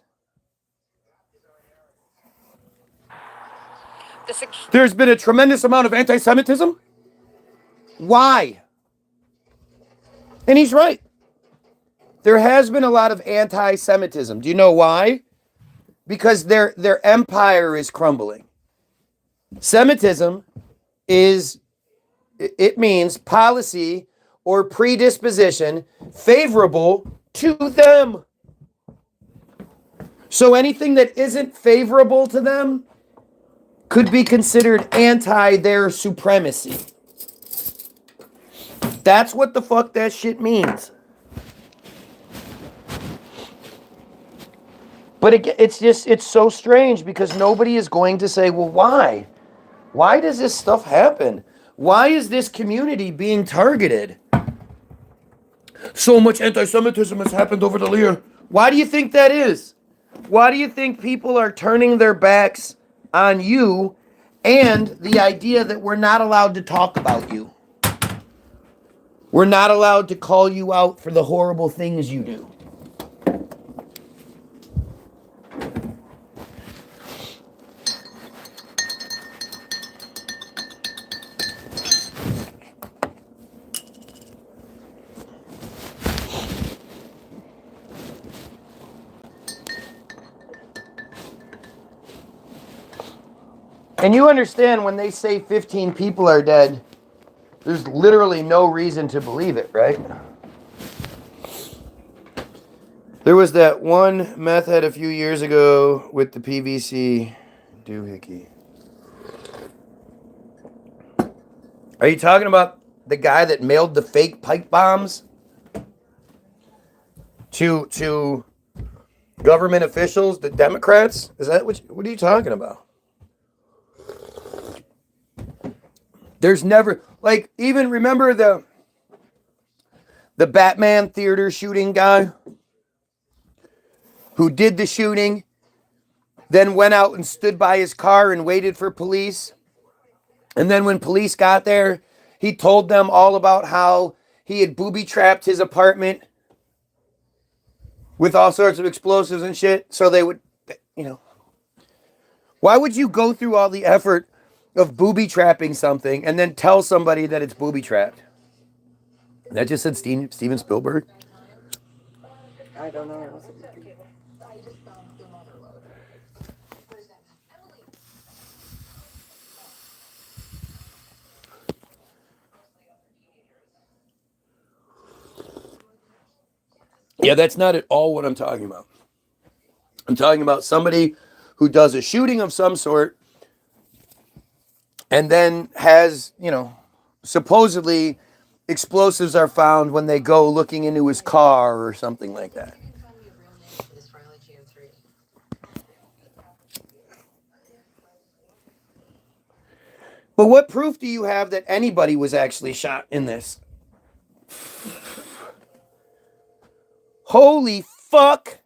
There's been a tremendous amount of anti-Semitism. Why? And he's right. There has been a lot of anti-Semitism. Do you know why? Because their empire is crumbling. Semitism it means policy or predisposition favorable to them. So anything that isn't favorable to them could be considered anti their supremacy. That's what the fuck that shit means. But it's so strange because nobody is going to say, well, why? Why does this stuff happen? Why is this community being targeted? So much anti-Semitism has happened over the year. Why do you think that is? Why do you think people are turning their backs on you and the idea that we're not allowed to talk about you? We're not allowed to call you out for the horrible things you do. And you understand when they say 15 people are dead, there's literally no reason to believe it, right? There was that one meth head a few years ago with the PVC doohickey. Are you talking about the guy that mailed the fake pipe bombs to government officials, the Democrats? Is that what are you talking about? There's never, like, even remember the Batman theater shooting guy who did the shooting, then went out and stood by his car and waited for police. And then when police got there, he told them all about how he had booby-trapped his apartment with all sorts of explosives and shit. So they would, why would you go through all the effort of booby-trapping something and then tell somebody that it's booby-trapped? That just said Steven Spielberg? I don't know. Yeah, that's not at all what I'm talking about. I'm talking about somebody who does a shooting of some sort and then has, supposedly explosives are found when they go looking into his car or something like that. But what proof do you have that anybody was actually shot in this? Holy fuck!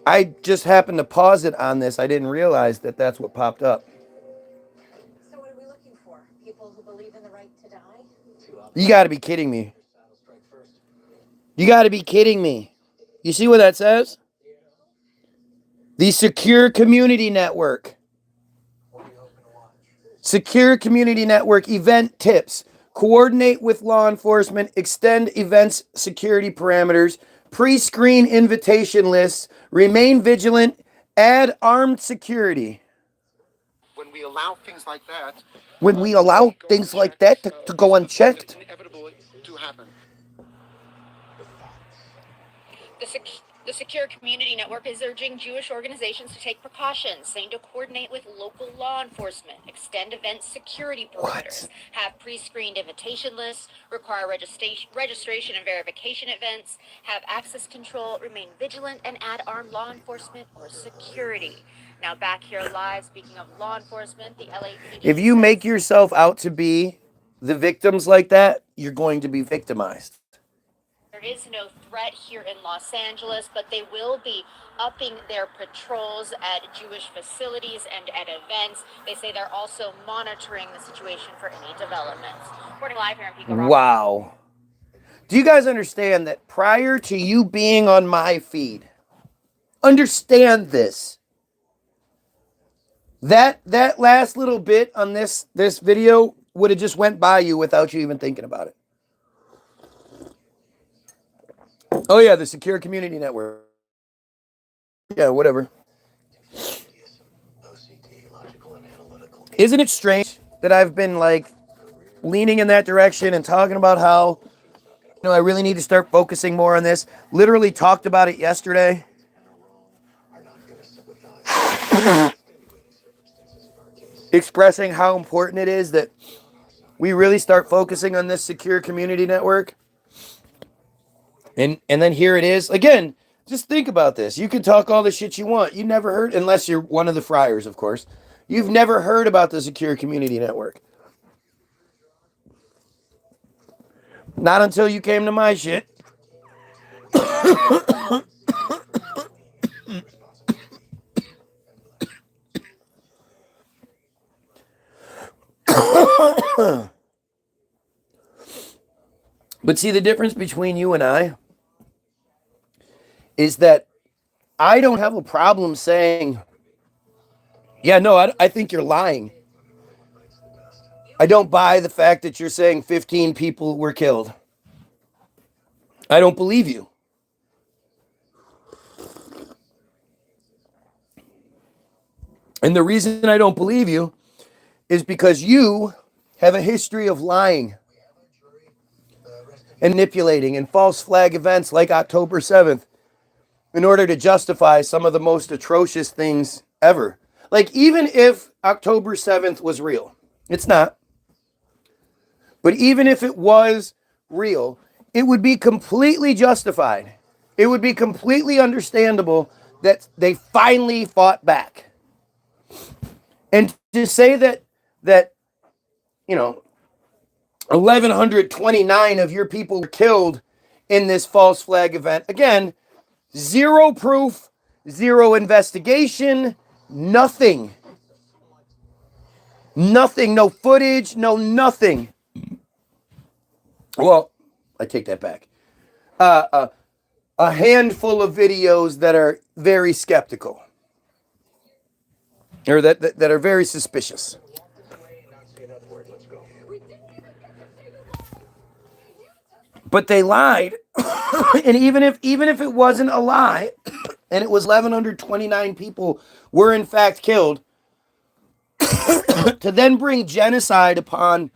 I just happened to pause it on this. I didn't realize that that's what popped up. So what are we looking for? People who believe in the right to die? You gotta be kidding me. You gotta be kidding me. You see what that says? The Secure Community Network. Secure Community Network event tips. Coordinate with law enforcement. Extend events security parameters. Pre-screen invitation lists. Remain vigilant. Add armed security. When we allow things like that, When we allow things like that to go unchecked. inevitable to happen. The Secure Community Network is urging Jewish organizations to take precautions, saying to coordinate with local law enforcement, extend event security perimeters, have pre-screened invitation lists, require registration and verification events, have access control, remain vigilant, and add armed law enforcement or security. Now back here live, speaking of law enforcement, the LAPD. If you make yourself out to be the victims like that, you're going to be victimized. There is no threat here in Los Angeles, but they will be upping their patrols at Jewish facilities and at events. They say they're also monitoring the situation for any developments. Reporting live here in Pico. Wow. Do you guys understand that prior to you being on my feed, understand this, that last little bit on this video would have just went by you without you even thinking about it. Oh yeah, the Secure Community Network. Yeah, whatever. Isn't it strange that I've been like leaning in that direction and talking about how, I really need to start focusing more on this. Literally talked about it yesterday. Expressing how important it is that we really start focusing on this Secure Community Network. And then here it is. Again, just think about this. You can talk all the shit you want. You never heard, unless you're one of the friars, of course. You've never heard about the Secure Community Network. Not until you came to my shit. But see, the difference between you and I is that I don't have a problem saying, yeah, no, I think you're lying. I don't buy the fact that you're saying 15 people were killed. I don't believe you. And the reason I don't believe you is because you have a history of lying and manipulating and false flag events like October 7th in order to justify some of the most atrocious things ever. Like, even if October 7th was real, it's not. But even if it was real, it would be completely justified. It would be completely understandable that they finally fought back. And to say that 1,129 of your people were killed in this false flag event, again, zero proof, zero investigation, nothing. Nothing, no footage, no nothing. Well, I take that back. A handful of videos that are very skeptical, or that are very suspicious. But they lied, and even if it wasn't a lie, and it was 1,129 people were in fact killed, to then bring genocide upon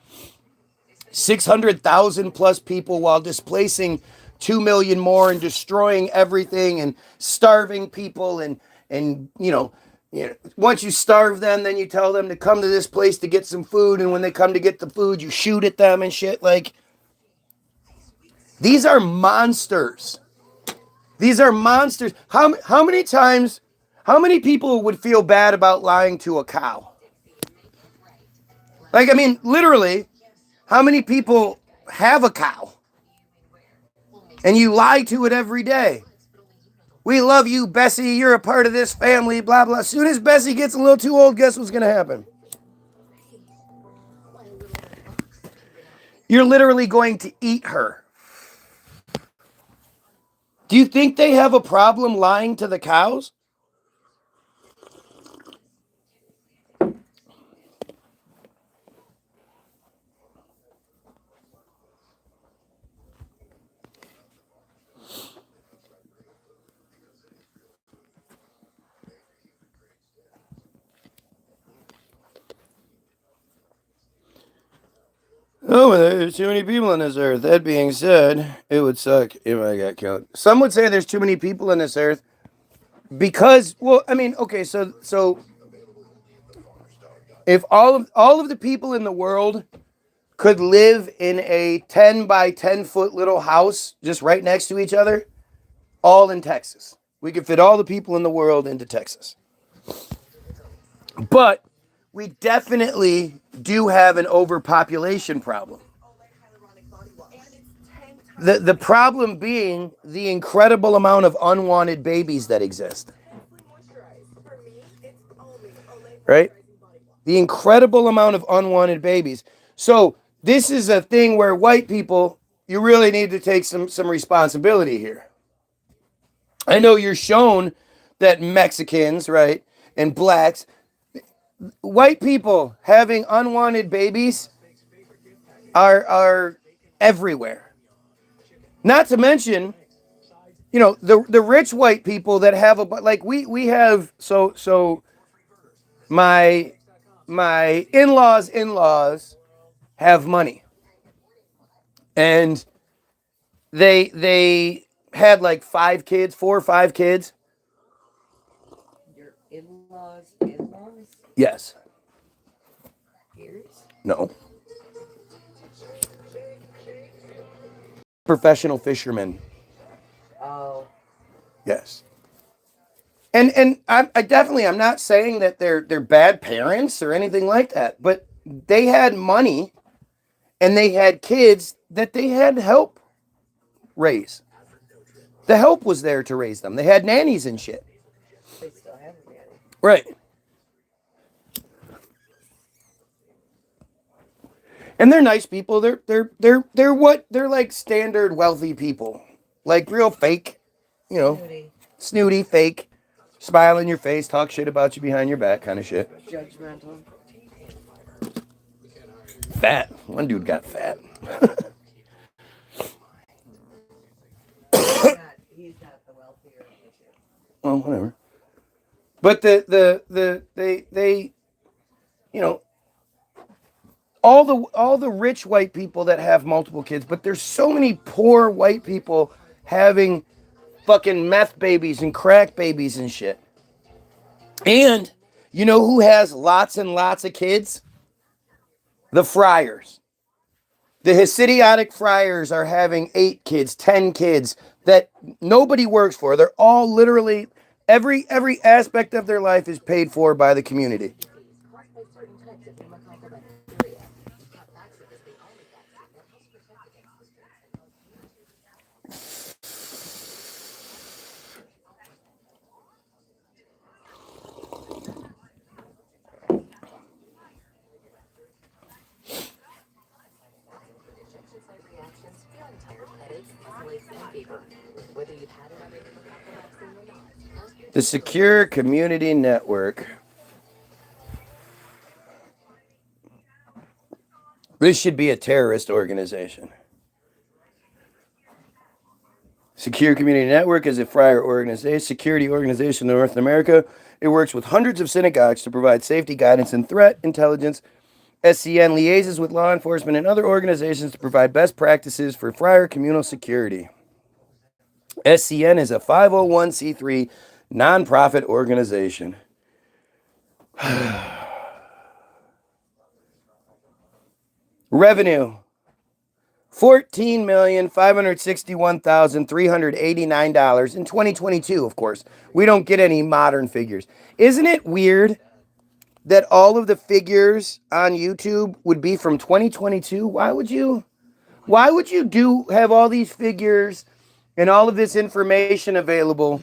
600,000 plus people while displacing 2 million more and destroying everything and starving people and once you starve them, then you tell them to come to this place to get some food, and when they come to get the food, you shoot at them and shit. Like, these are monsters. These are monsters. How many times, how many people would feel bad about lying to a cow? Like, I mean, literally, how many people have a cow? And you lie to it every day. We love you, Bessie. You're a part of this family, blah, blah. As soon as Bessie gets a little too old, guess what's going to happen? You're literally going to eat her. Do you think they have a problem lying to the cows? Oh, there's too many people on this earth. That being said, it would suck if I got killed. Some would say there's too many people on this earth because, well, I mean, okay, so if all of the people in the world could live in a 10 by 10 foot little house just right next to each other, all in Texas. We could fit all the people in the world into Texas. But we definitely do have an overpopulation problem. The problem being the incredible amount of unwanted babies that exist. Right? The incredible amount of unwanted babies. So this is a thing where white people, you really need to take some responsibility here. I know you're shown that Mexicans, right, and blacks, white people having unwanted babies are everywhere. Not to mention, the rich white people that have we have, so my in-laws have money, and they had like 5 kids, 4 or 5 kids. Your in-laws? Yes. Ears? No. Professional fishermen. Oh. Yes. And I definitely, I'm not saying that they're bad parents or anything like that, but they had money and they had kids that they had help raise. The help was there to raise them. They had nannies and shit. They still have a nanny. Right. And they're nice people. They're what? They're like standard wealthy people. Like real fake, you know, snooty, fake, smile in your face, talk shit about you behind your back kind of shit. Judgmental. Fat. One dude got fat. He's not the wealthier of the two. Well, whatever. But they you know, all the rich white people that have multiple kids, but there's so many poor white people having fucking meth babies and crack babies and shit. And you know who has lots and lots of kids? The friars. The Hasidic friars are having 8 kids, 10 kids that nobody works for. They're all literally, every aspect of their life is paid for by the community. The Secure Community Network. This should be a terrorist organization. Secure Community Network is a friar organization, security organization in North America. It works with hundreds of synagogues to provide safety guidance and threat intelligence. SCN liaises with law enforcement and other organizations to provide best practices for friar communal security. SCN is a 501c3 nonprofit organization. Revenue $14,561,389 in 2022, of course. We don't get any modern figures. Isn't it weird that all of the figures on YouTube would be from 2022? Why would you have all these figures and all of this information available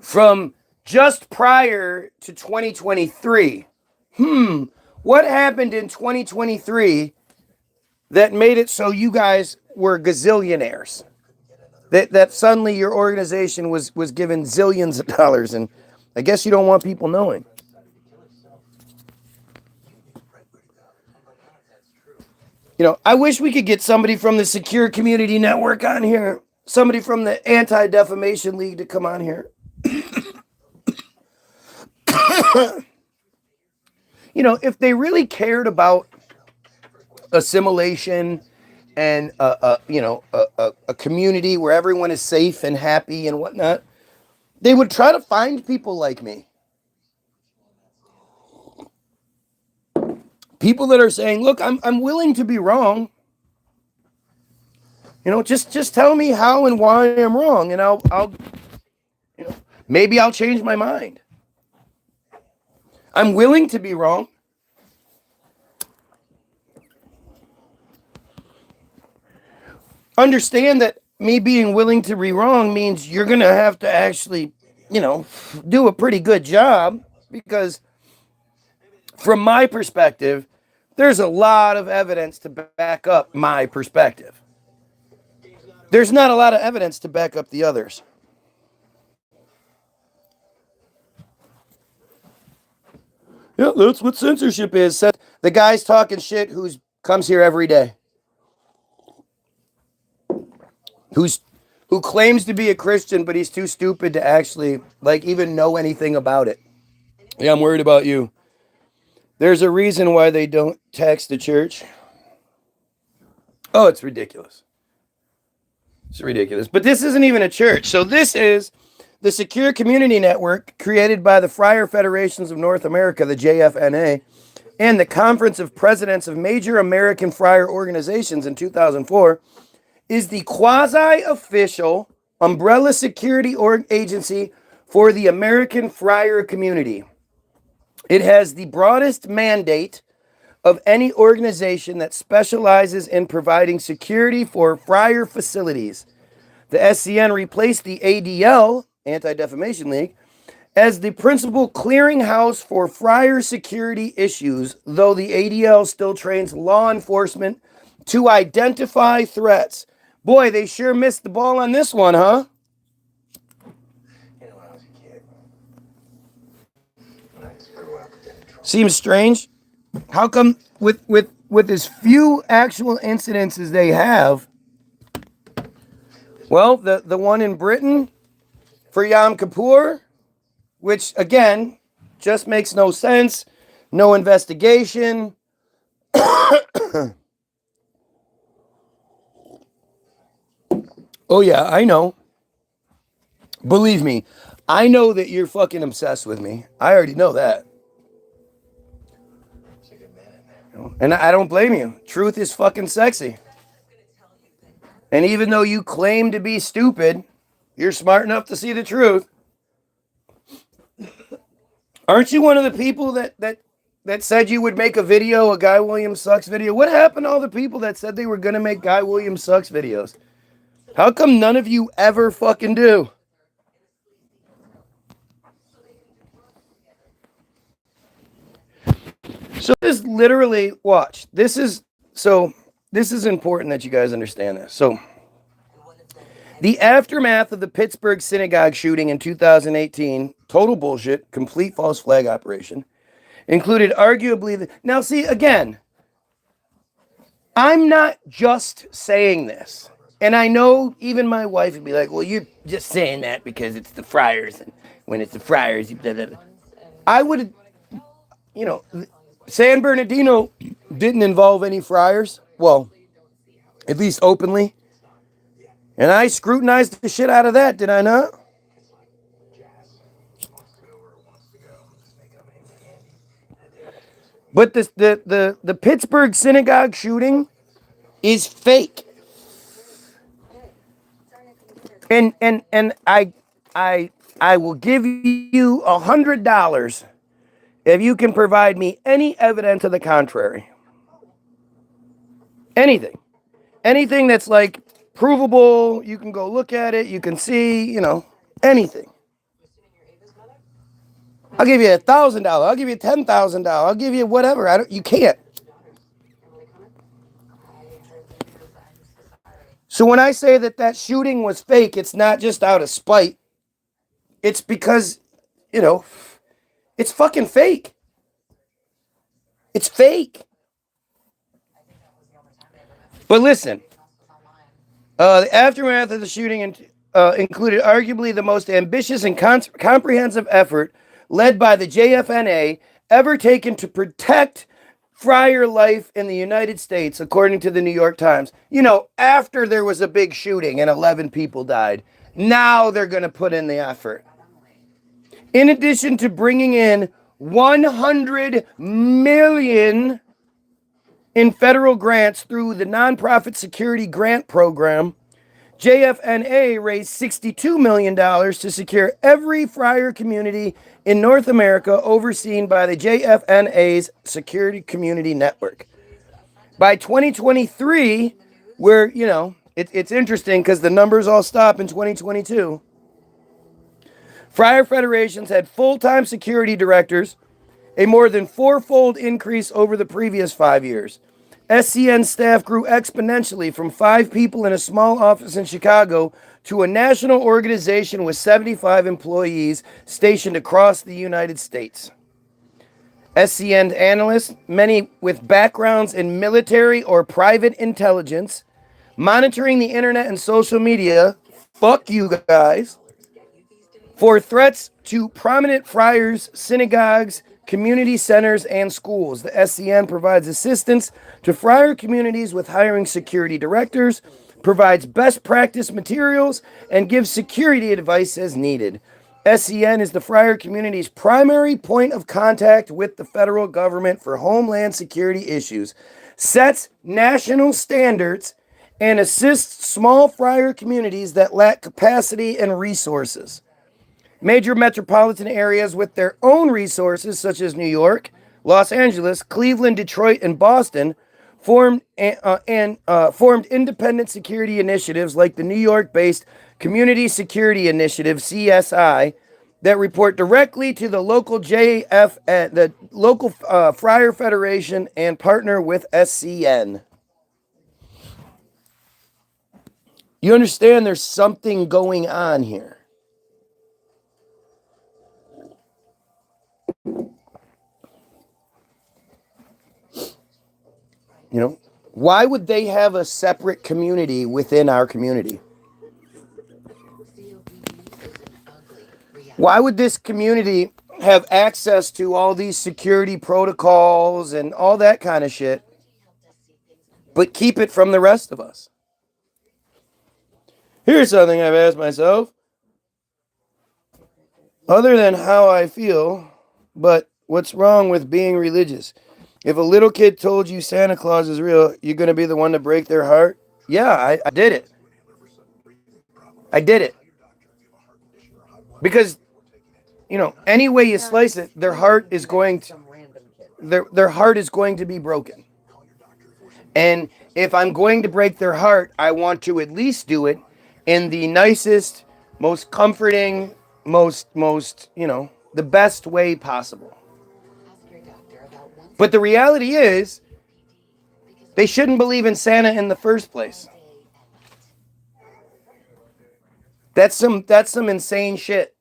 from just prior to 2023? What happened in 2023 that made it so you guys were gazillionaires? That suddenly your organization was given zillions of dollars, and I guess you don't want people knowing. You know, I wish we could get somebody from the Secure Community Network on here. Somebody from the Anti-Defamation League to come on here. You know, if they really cared about assimilation and a community where everyone is safe and happy and whatnot, they would try to find people like me. People that are saying, look, I'm willing to be wrong. You know, just tell me how and why I'm wrong, and I'll maybe I'll change my mind. I'm willing to be wrong. Understand that me being willing to be wrong means you're going to have to actually, do a pretty good job, because from my perspective, there's a lot of evidence to back up my perspective. There's not a lot of evidence to back up the others. Yeah, that's what censorship is. The guy's talking shit who comes here every day. Who claims to be a Christian, but he's too stupid to actually, even know anything about it. Yeah, I'm worried about you. There's a reason why they don't tax the church. Oh, it's ridiculous. It's ridiculous. But this isn't even a church. So this is the Secure Community Network, created by the Friar Federations of North America, the JFNA, and the Conference of Presidents of Major American Friar Organizations in 2004, is the quasi-official umbrella security agency for the American friar community. It has the broadest mandate of any organization that specializes in providing security for friar facilities. The SCN replaced the ADL, Anti-Defamation League, as the principal clearinghouse for friar security issues, though the ADL still trains law enforcement to identify threats. Boy, they sure missed the ball on this one, huh? Seems strange. How come with as few actual incidents as they have? Well, the one in Britain for Yom Kippur, which again just makes no sense, no investigation. Oh yeah, I know. Believe me, I know that you're fucking obsessed with me. I already know that. And I don't blame you. Truth is fucking sexy. And even though you claim to be stupid, you're smart enough to see the truth. Aren't you one of the people that said you would make a video, a Guy Williams Sucks video? What happened to all the people that said they were going to make Guy Williams Sucks videos? How come none of you ever fucking do? So this is literally, watch, this is important that you guys understand this. So the aftermath of the Pittsburgh synagogue shooting in 2018, total bullshit, complete false flag operation, included arguably, now see, again, I'm not just saying this. And I know even my wife would be like, well, you're just saying that because it's the friars. And when it's the friars, blah, blah, blah. I would, San Bernardino didn't involve any friars. Well, at least openly. And I scrutinized the shit out of that, did I not? But the Pittsburgh synagogue shooting is fake. And I will give you $100 if you can provide me any evidence to the contrary. Anything that's like provable, you can go look at it, you can see, anything. I'll give you $1,000. I'll give you $10,000. I'll give you whatever. You can't. So when I say that shooting was fake, it's not just out of spite. It's because, it's fucking fake. It's fake. But listen, the aftermath of the shooting included arguably the most ambitious and comprehensive effort led by the JFNA ever taken to protect friar life in the United States, according to the New York Times. After there was a big shooting and 11 people died, now they're going to put in the effort. In addition to bringing in $100 million in federal grants through the Nonprofit Security Grant Program, JFNA raised $62 million to secure every friar community in North America overseen by the JFNA's Security Community Network. By 2023, where, it's interesting because the numbers all stop in 2022, friar federations had full-time security directors, a more than fourfold increase over the previous 5 years. SCN staff grew exponentially from 5 people in a small office in Chicago to a national organization with 75 employees stationed across the United States. SCN analysts, many with backgrounds in military or private intelligence, monitoring the internet and social media, fuck you guys, for threats to prominent friars, synagogues, community centers, and schools. The SCN provides assistance to friar communities with hiring security directors, provides best practice materials, and gives security advice as needed. SCN is the friar community's primary point of contact with the federal government for homeland security issues, sets national standards, and assists small friar communities that lack capacity and resources. Major metropolitan areas with their own resources, such as New York, Los Angeles, Cleveland, Detroit, and Boston formed independent security initiatives like the New York-based Community Security Initiative (CSI) that report directly to the local JF, the local Friar Federation, and partner with SCN. You understand? There's something going on here. You know, why would they have a separate community within our community? Why would this community have access to all these security protocols and all that kind of shit, but keep it from the rest of us? Here's something I've asked myself. Other than how I feel, but what's wrong with being religious? If a little kid told you Santa Claus is real, you're going to be the one to break their heart? Yeah, I did it. I did it. Because, you know, any way you slice it, their heart is going to their heart is going to be broken. And if I'm going to break their heart, I want to at least do it in the nicest, most comforting, most, you know, the best way possible. But the reality is, they shouldn't believe in Santa in the first place. That's some insane shit.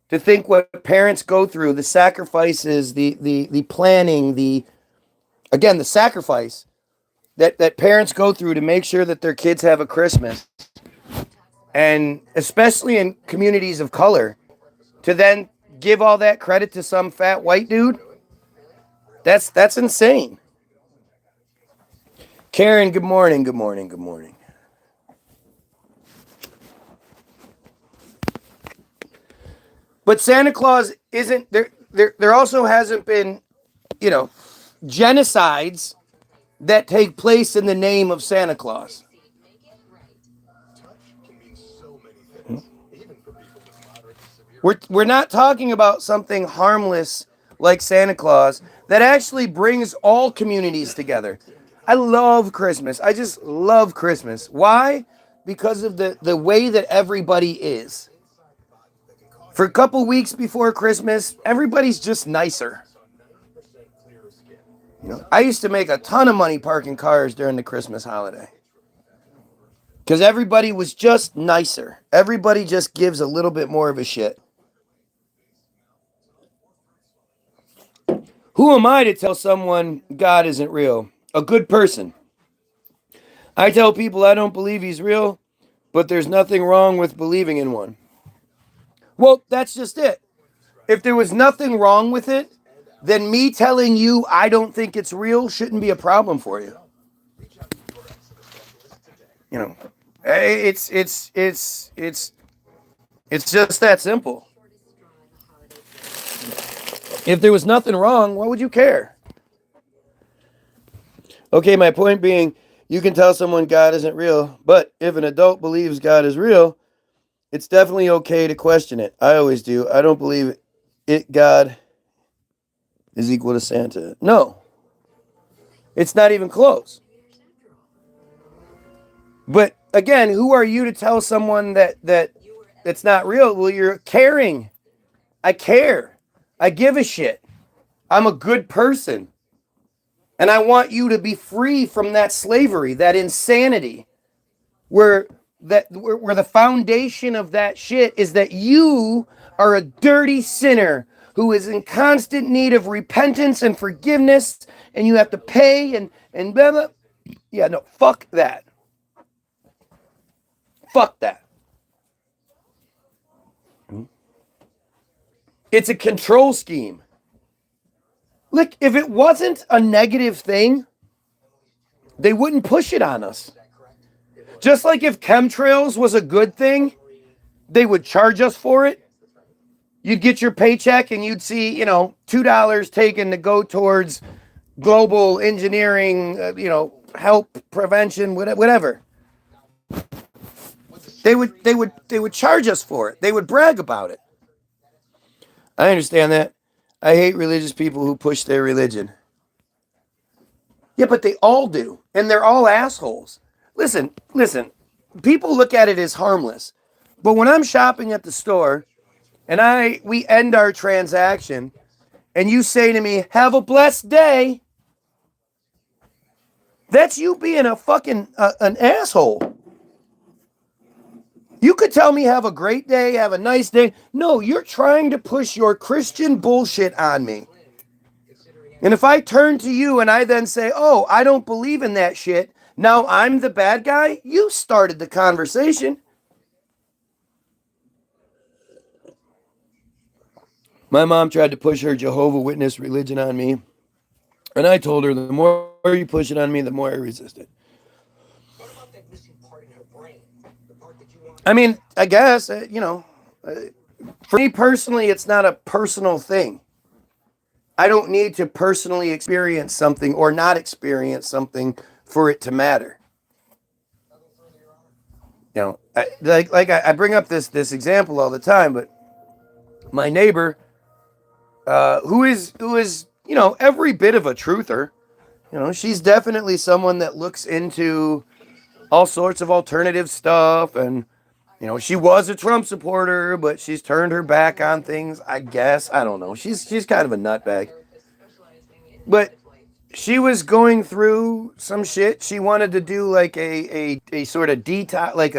To think what parents go through, the sacrifices, the planning, the sacrifice that parents go through to make sure that their kids have a Christmas. And especially in communities of color, to then give all that credit to some fat white dude, that's insane. Karen, good morning, good morning, good morning. But Santa Claus isn't there. There also hasn't been, you know, genocides that take place in the name of Santa Claus. We're not talking about something harmless like Santa Claus that actually brings all communities together. I love Christmas. I just love Christmas. Why? Because of the way that everybody is. For a couple weeks before Christmas, everybody's just nicer. You know, I used to make a ton of money parking cars during the Christmas holiday. Because everybody was just nicer. Everybody just gives a little bit more of a shit. Who am I to tell someone God isn't real? A good person. I tell people I don't believe he's real, but there's nothing wrong with believing in one. Well, that's just it. If there was nothing wrong with it, then me telling you I don't think it's real shouldn't be a problem for you. You know, it's just that simple. If there was nothing wrong, why would you care? Okay, my point being, you can tell someone God isn't real, but if an adult believes God is real, it's definitely okay to question it. I always do. I don't believe it. God is equal to Santa. No. It's not even close. But again, who are you to tell someone that's not real? Well, you're caring. I care. I give a shit. I'm a good person. And I want you to be free from that slavery, that insanity, where the foundation of that shit is that you are a dirty sinner who is in constant need of repentance and forgiveness, and you have to pay and blah, blah. Yeah, no, fuck that. Fuck that. It's a control scheme. Look, if it wasn't a negative thing, they wouldn't push it on us. Just like if chemtrails was a good thing, they would charge us for it. You'd get your paycheck and you'd see, you know, $2 taken to go towards global engineering, help, prevention, whatever. They would charge us for it. They would brag about it. I understand that. I hate religious people who push their religion. Yeah, but they all do. And they're all assholes. Listen. People look at it as harmless. But when I'm shopping at the store and we end our transaction and you say to me, "Have a blessed day," that's you being a fucking an asshole. You could tell me, "Have a great day, have a nice day." No, you're trying to push your Christian bullshit on me. And if I turn to you and I then say, "Oh, I don't believe in that shit," now I'm the bad guy, you started the conversation. My mom tried to push her Jehovah Witness religion on me. And I told her, the more you push it on me, the more I resist it. I mean, I guess, for me personally, it's not a personal thing. I don't need to personally experience something or not experience something for it to matter. I bring up this example all the time, but my neighbor, who is every bit of a truther, she's definitely someone that looks into all sorts of alternative stuff, and she was a Trump supporter, but she's turned her back on things, I guess. I don't know. She's kind of a nutbag. But she was going through some shit. She wanted to do like a sort of detox, like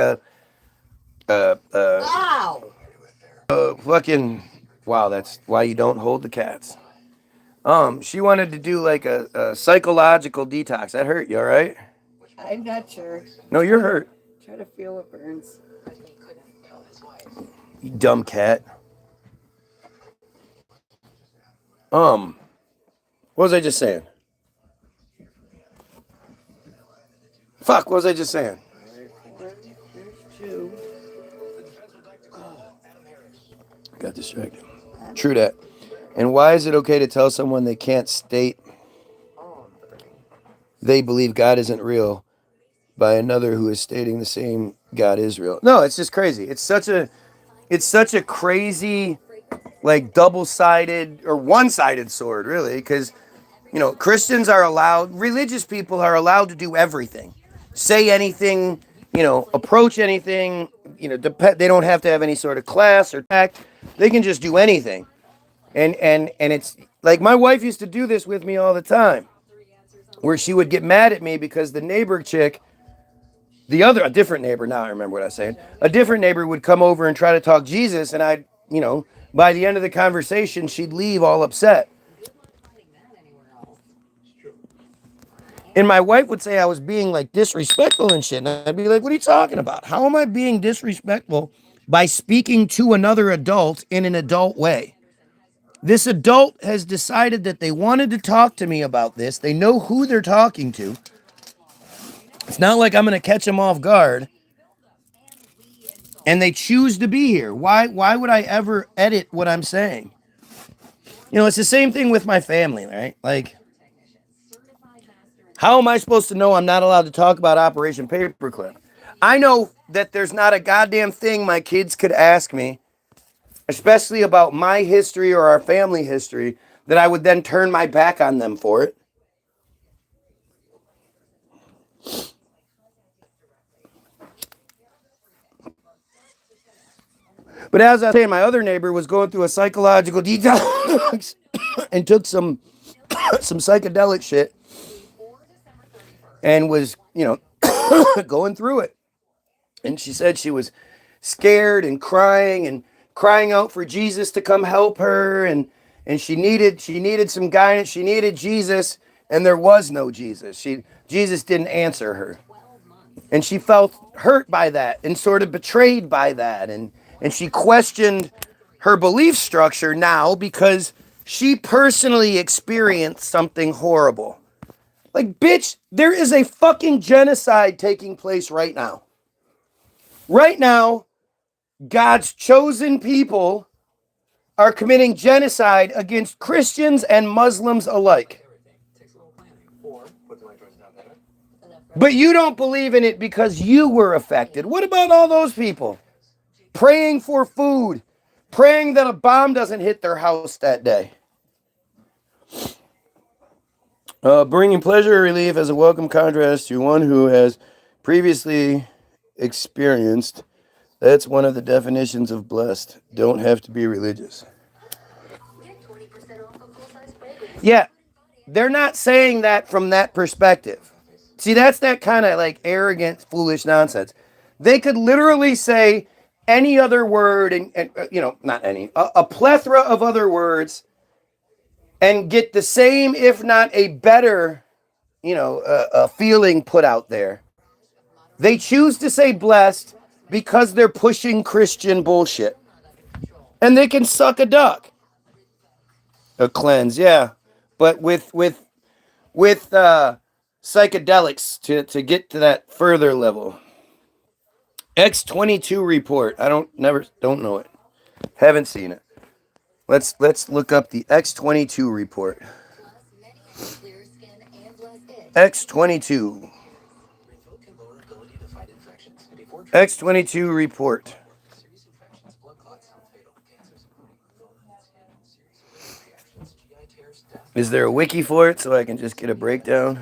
fucking wow, that's why you don't hold the cats. She wanted to do like a psychological detox. That hurt you, all right? I'm not sure. No, you're hurt. Try to feel what burns. You dumb cat. What was I just saying? Fuck, what was I just saying? Got distracted. True that. And why is it okay to tell someone they can't state they believe God isn't real by another who is stating the same God is real? No, it's just crazy. It's such a crazy, like, double-sided or one-sided sword, really, because Christians are allowed, religious people are allowed to do everything, say anything, approach anything, they don't have to have any sort of class or tact. They can just do anything. And it's like my wife used to do this with me all the time, where she would get mad at me because the neighbor chick, a different neighbor, now I remember what I was saying, a different neighbor would come over and try to talk Jesus, and I'd, by the end of the conversation, she'd leave all upset. And my wife would say I was being like disrespectful and shit. And I'd be like, "What are you talking about? How am I being disrespectful by speaking to another adult in an adult way? This adult has decided that they wanted to talk to me about this. They know who they're talking to. It's not like I'm going to catch them off guard. And they choose to be here. Why would I ever edit what I'm saying? It's the same thing with my family, right? Like, how am I supposed to know I'm not allowed to talk about Operation Paperclip? I know that there's not a goddamn thing my kids could ask me, especially about my history or our family history, that I would then turn my back on them for it. But as I was saying, my other neighbor was going through a psychological detox and took some psychedelic shit and was, going through it. And she said she was scared and crying out for Jesus to come help her, and she needed some guidance. She needed Jesus, and there was no Jesus. Jesus didn't answer her. And she felt hurt by that and sort of betrayed by that, and she questioned her belief structure now because she personally experienced something horrible. Like, bitch, there is a fucking genocide taking place right now. Right now, God's chosen people are committing genocide against Christians and Muslims alike. But you don't believe in it because you were affected. What about all those people? Praying for food, praying that a bomb doesn't hit their house that day. Bringing pleasure or relief as a welcome contrast to one who has previously experienced. That's one of the definitions of blessed. Don't have to be religious. Yeah, they're not saying that from that perspective. See, that's that kind of like arrogant, foolish nonsense. They could literally say any other word, and not any, a plethora of other words, and get the same, if not a better, a feeling put out there. They choose to say blessed because they're pushing Christian bullshit. And they can suck a duck. A cleanse, yeah. But with psychedelics to get to that further level. X-22 report. Don't know it. Haven't seen it. Let's look up the X-22 report. X-22. X-22 report. Is there a wiki for it so I can just get a breakdown?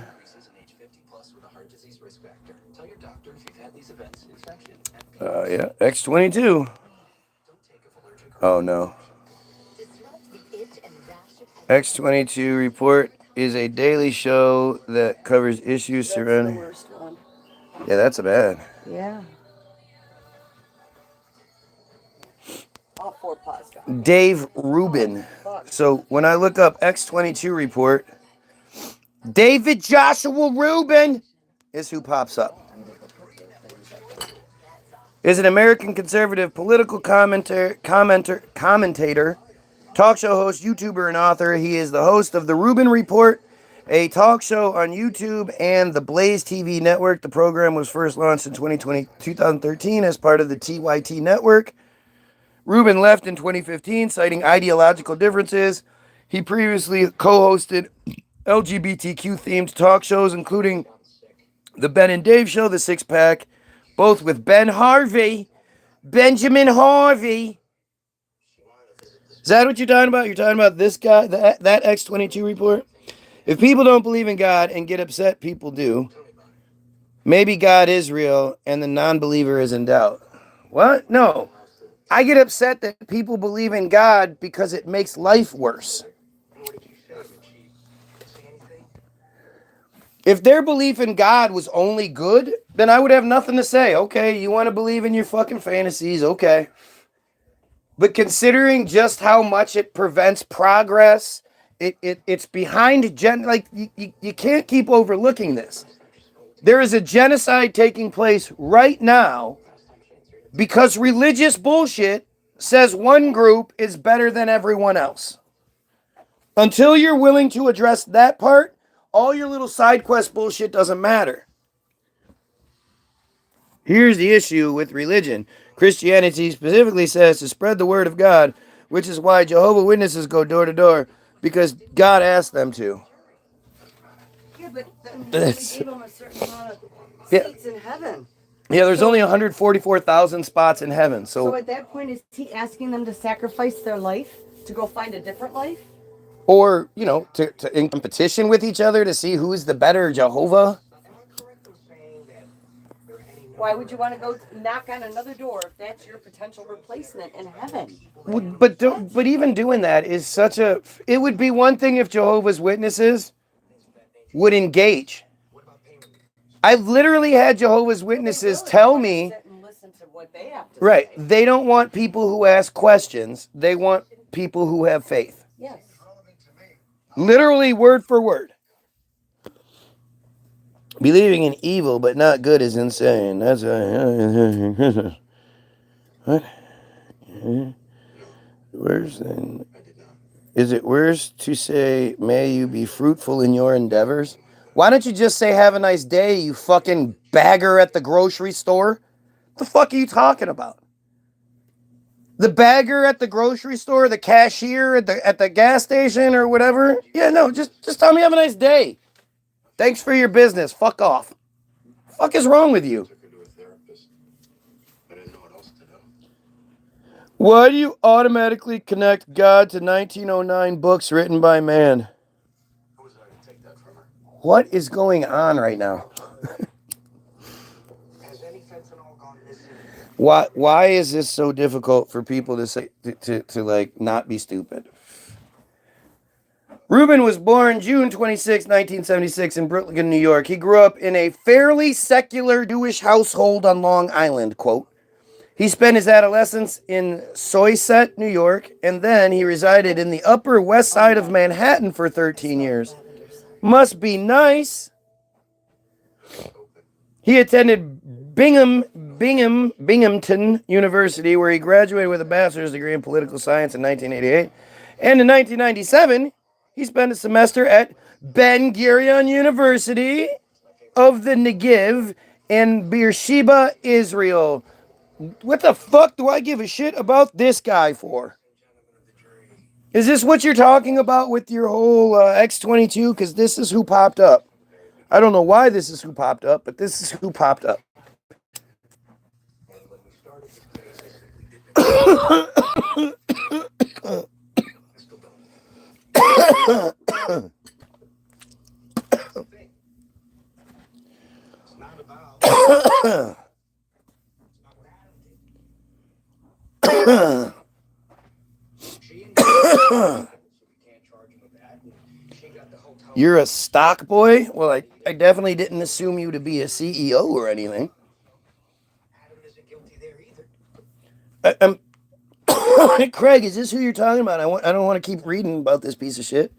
Yeah, X-22. Oh no. X-22 report is a daily show that covers issues surrounding. The worst one. Yeah, that's a bad. Yeah. All 4 paws gone. Dave Rubin. So when I look up X-22 report, David Joshua Rubin is who pops up. Is an American conservative political commentator, talk show host, YouTuber, and author. He is the host of The Rubin Report, a talk show on YouTube and the Blaze TV network. The program was first launched in 2013 as part of the TYT network. Rubin left in 2015, citing ideological differences. He previously co-hosted LGBTQ-themed talk shows, including The Ben and Dave Show, The Six Pack, both with Benjamin Harvey. Is that what you're talking about? You're talking about this guy, that X-22 report? If people don't believe in God and get upset, people do. Maybe God is real and the non-believer is in doubt. What? No. I get upset that people believe in God because it makes life worse. If their belief in God was only good, then I would have nothing to say. Okay, you want to believe in your fucking fantasies, okay. But considering just how much it prevents progress, it's behind you can't keep overlooking this. There is a genocide taking place right now because religious bullshit says one group is better than everyone else. Until you're willing to address that part, all your little side quest bullshit doesn't matter. Here's the issue with religion. Christianity specifically says to spread the word of God, which is why Jehovah's Witnesses go door to door, because God asked them to. Yeah, but then he gave them a certain amount of seats in heaven. Yeah, there's only 144,000 spots in heaven. So at that point, is he asking them to sacrifice their life to go find a different life? Or, to in competition with each other to see who's the better Jehovah? Why would you want to go knock on another door if that's your potential replacement in heaven? But even doing that is it would be one thing if Jehovah's Witnesses would engage. I've literally had Jehovah's Witnesses tell me, right, they don't want people who ask questions. They want people who have faith. Yes. Literally word for word. Believing in evil but not good is insane. That's what? Is it worse to say, may you be fruitful in your endeavors? Why don't you just say, have a nice day, you fucking bagger at the grocery store? What the fuck are you talking about? The bagger at the grocery store, the cashier at the gas station or whatever? Yeah, no, just tell me have a nice day. Thanks for your business. Fuck off. Fuck is wrong with you? Why do you automatically connect God to 1909 books written by man? What is going on right now? Why is this so difficult for people to say to like not be stupid? Rubin was born June 26, 1976 in Brooklyn, New York. He grew up in a fairly secular Jewish household on Long Island, quote. He spent his adolescence in Somerset, New York, and then he resided in the Upper West Side of Manhattan for 13 years. Must be nice. He attended Binghamton University, where he graduated with a bachelor's degree in political science in 1988. And in 1997, he spent a semester at Ben Gurion University of the Negev in Beersheba, Israel. What the fuck do I give a shit about this guy for? Is this what you're talking about with your whole X-22? Because this is who popped up. I don't know why this is who popped up, but this is who popped up. You're a stock boy? Well, I definitely didn't assume you to be a CEO or anything. Craig, is this who you're talking about? I don't want to keep reading about this piece of shit.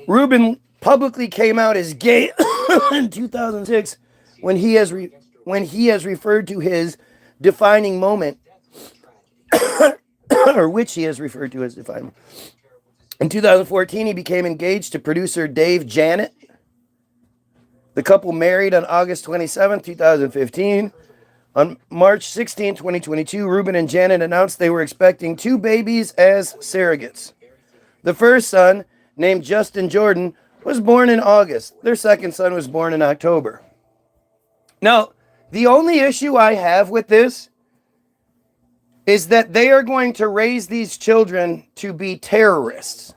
Rubin publicly came out as gay in 2006 when he has referred to his defining moment, or which he has referred to as defining. In 2014, he became engaged to producer Dave Janet. The couple married on August 27, 2015. On March 16, 2022, Rubin and Janet announced they were expecting 2 babies as surrogates. The first son, named Justin Jordan, was born in August. Their second son was born in October. Now, the only issue I have with this is that they are going to raise these children to be terrorists.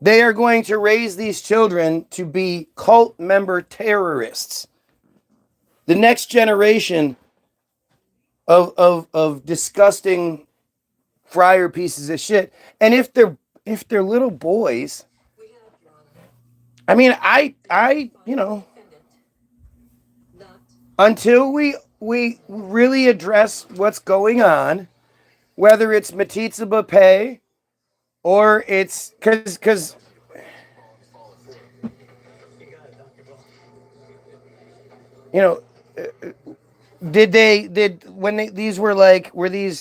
They are going to raise these children to be cult member terrorists. The next generation of disgusting friar pieces of shit. And if they're little boys, I mean, I you know, until we really address what's going on, whether it's metzitzia or it's because you know, these were the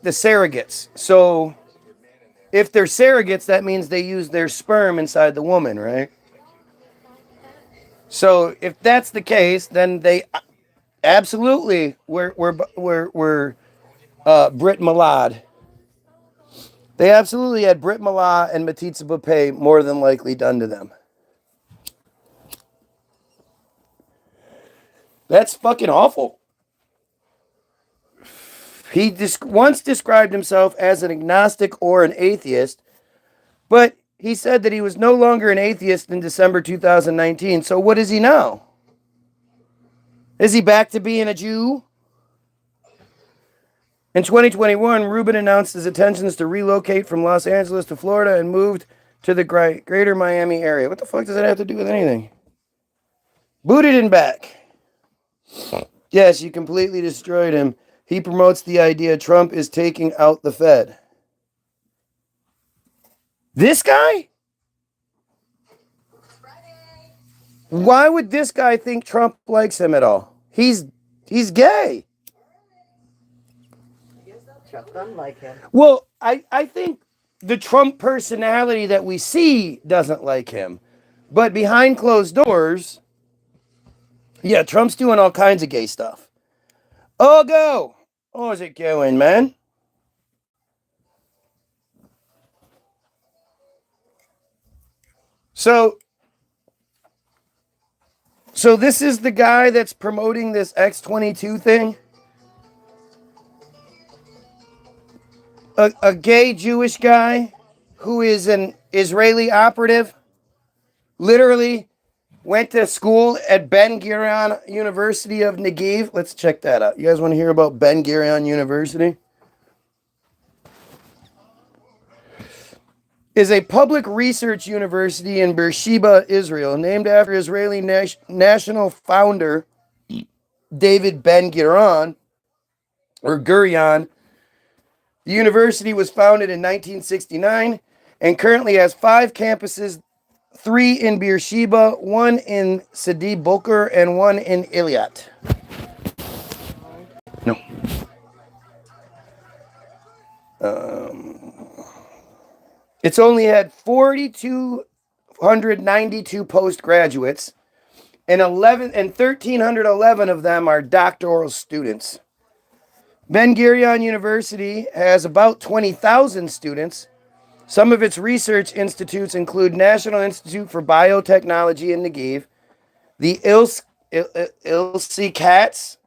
surrogates? So if they're surrogates, that means they use their sperm inside the woman, right? So if that's the case, then they absolutely were Brit Malad. They absolutely had Brit Milah and metzitzia more than likely done to them. That's fucking awful. He once described himself as an agnostic or an atheist, but he said that he was no longer an atheist in December 2019. So what is he now? Is he back to being a Jew? In 2021, Rubin announced his intentions to relocate from Los Angeles to Florida and moved to the greater Miami area. What the fuck does that have to do with anything? Booted and back. Yes, you completely destroyed him. He promotes the idea Trump is taking out the Fed. This guy? Why would this guy think Trump likes him at all? He's gay. Trump doesn't like him. Well, I think the Trump personality that we see doesn't like him. But behind closed doors, yeah, Trump's doing all kinds of gay stuff. Oh, go. How's it going, man? So this is the guy that's promoting this X-22 thing? A gay Jewish guy who is Israeli operative, literally went to school at Ben Gurion University of Negev. Let's check that out. You guys want to hear about Ben Gurion University? Is a public research university in Beersheba, Israel, named after Israeli national founder David Ben Gurion, or Gurion. The university was founded in 1969 and currently has 5 campuses, 3 in Beersheba, 1 in Sidi Boker, and 1 in Eilat. No. It's only had 4,292 postgraduates, and 1,311 of them are doctoral students. Ben Gurion University has about 20,000 students. Some of its research institutes include National Institute for Biotechnology in Negev, the Ilse Katz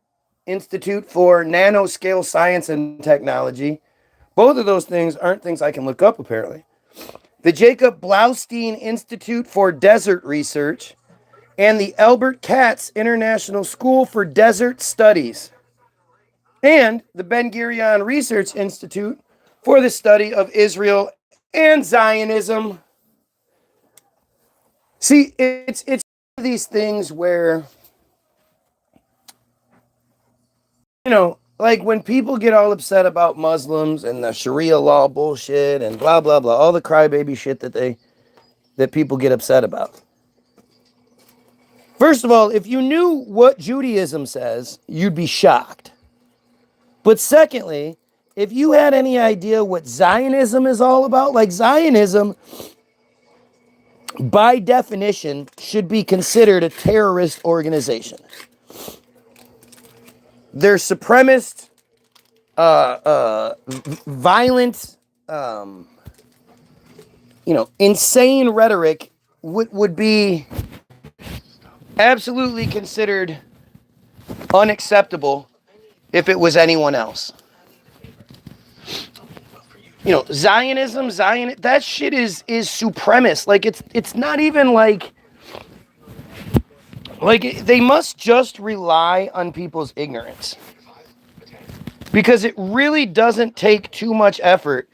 Institute for Nanoscale Science and Technology. Both of those things aren't things I can look up, apparently. The Jacob Blaustein Institute for Desert Research, and the Albert Katz International School for Desert Studies, and the Ben Gurion Research Institute for the study of Israel and Zionism. See, it's one of these things where, you know, like when people get all upset about Muslims and the Sharia law bullshit and blah, blah, blah, all the crybaby shit that people get upset about. First of all, if you knew what Judaism says, you'd be shocked. But secondly, if you had any idea what Zionism is all about, like Zionism, by definition, should be considered a terrorist organization. Their supremacist, violent, insane rhetoric would be absolutely considered unacceptable if it was anyone else. You know, Zionism, that shit is supremacist. Like it's not even like they must just rely on people's ignorance. Because it really doesn't take too much effort,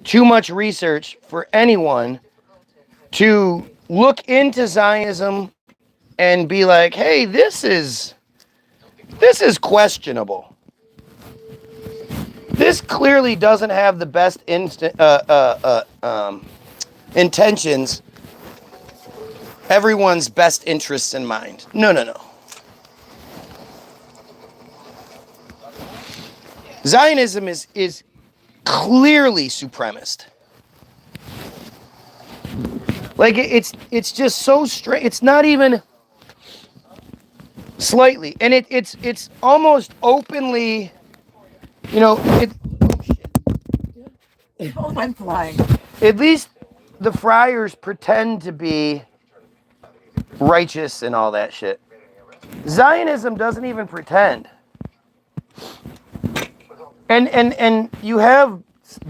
too much research for anyone to look into Zionism and be like, hey, this is questionable. This clearly doesn't have the best intentions, everyone's best interests in mind. No. Zionism is clearly supremacist. Like it's just so straight. It's not even slightly, and it's almost openly. You know, Oh, I'm flying. At least the friars pretend to be righteous and all that shit. Zionism doesn't even pretend. And you have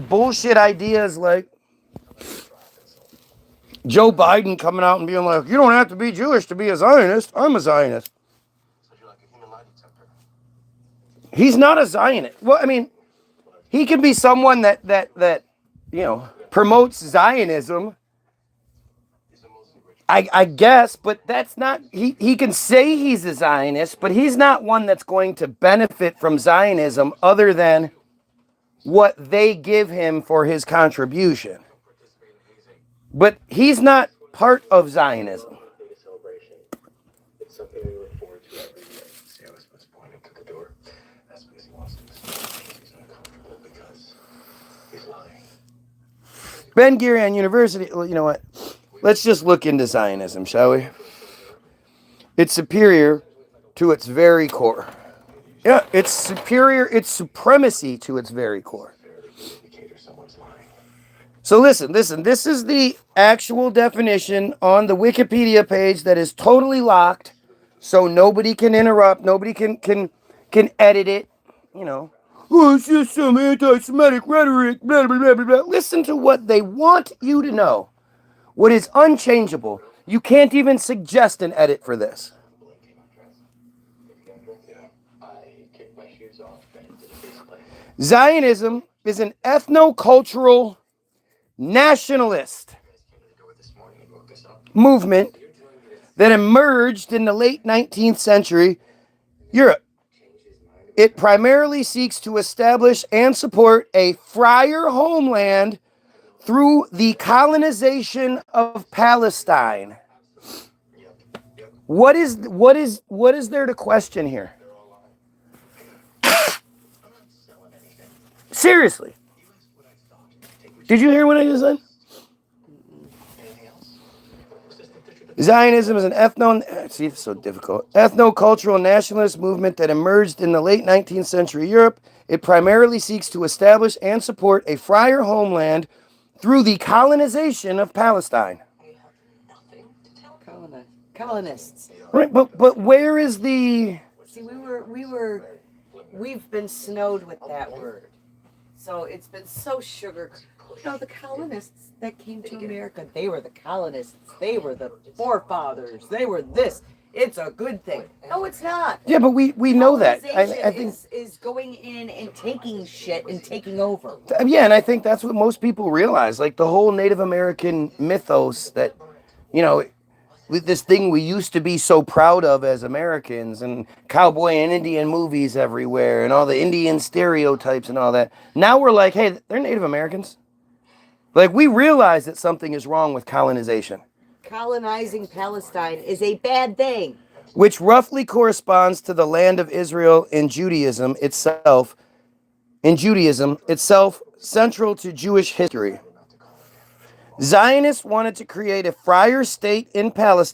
bullshit ideas like Joe Biden coming out and being like, you don't have to be Jewish to be a Zionist. I'm a Zionist. He's not a Zionist. Well, I mean, he can be someone that promotes Zionism. I guess, but that's not, he can say he's a Zionist, but he's not one that's going to benefit from Zionism other than what they give him for his contribution. But he's not part of Zionism. Ben Gurion University, well, you know what? Let's just look into Zionism, shall we? It's superior to its very core. Yeah, it's superior, it's supremacy to its very core. So listen, this is the actual definition on the Wikipedia page that is totally locked, so nobody can interrupt, nobody can edit it, you know. Oh, it's just some anti-Semitic rhetoric, blah, blah, blah, blah, blah. Listen to what they want you to know. What is unchangeable, you can't even suggest an edit for this. Zionism is an ethno-cultural nationalist movement that emerged in the late 19th century Europe. It primarily seeks to establish and support a friar homeland through the colonization of Palestine. What is there to question here? Seriously. Did you hear what I just said? Zionism is an ethno-cultural nationalist movement that emerged in the late 19th century Europe. It primarily seeks to establish and support a friar homeland through the colonization of Palestine. Colonists. Right, but where is the... See, we've been snowed with that word. So it's been so sugar. You know, the colonists that came to America, they were the colonists. They were the forefathers. They were this. It's a good thing. No, it's not. Yeah, but we know that. I think is going in and taking shit and taking over. Yeah, and I think that's what most people realize. Like the whole Native American mythos that, you know, with this thing we used to be so proud of as Americans, and cowboy and Indian movies everywhere and all the Indian stereotypes and all that. Now we're like, hey, they're Native Americans. Like, we realize that something is wrong with colonization. Colonizing Palestine is a bad thing. Which roughly corresponds to the land of Israel in Judaism itself, central to Jewish history. Zionists wanted to create a friar state in Palestine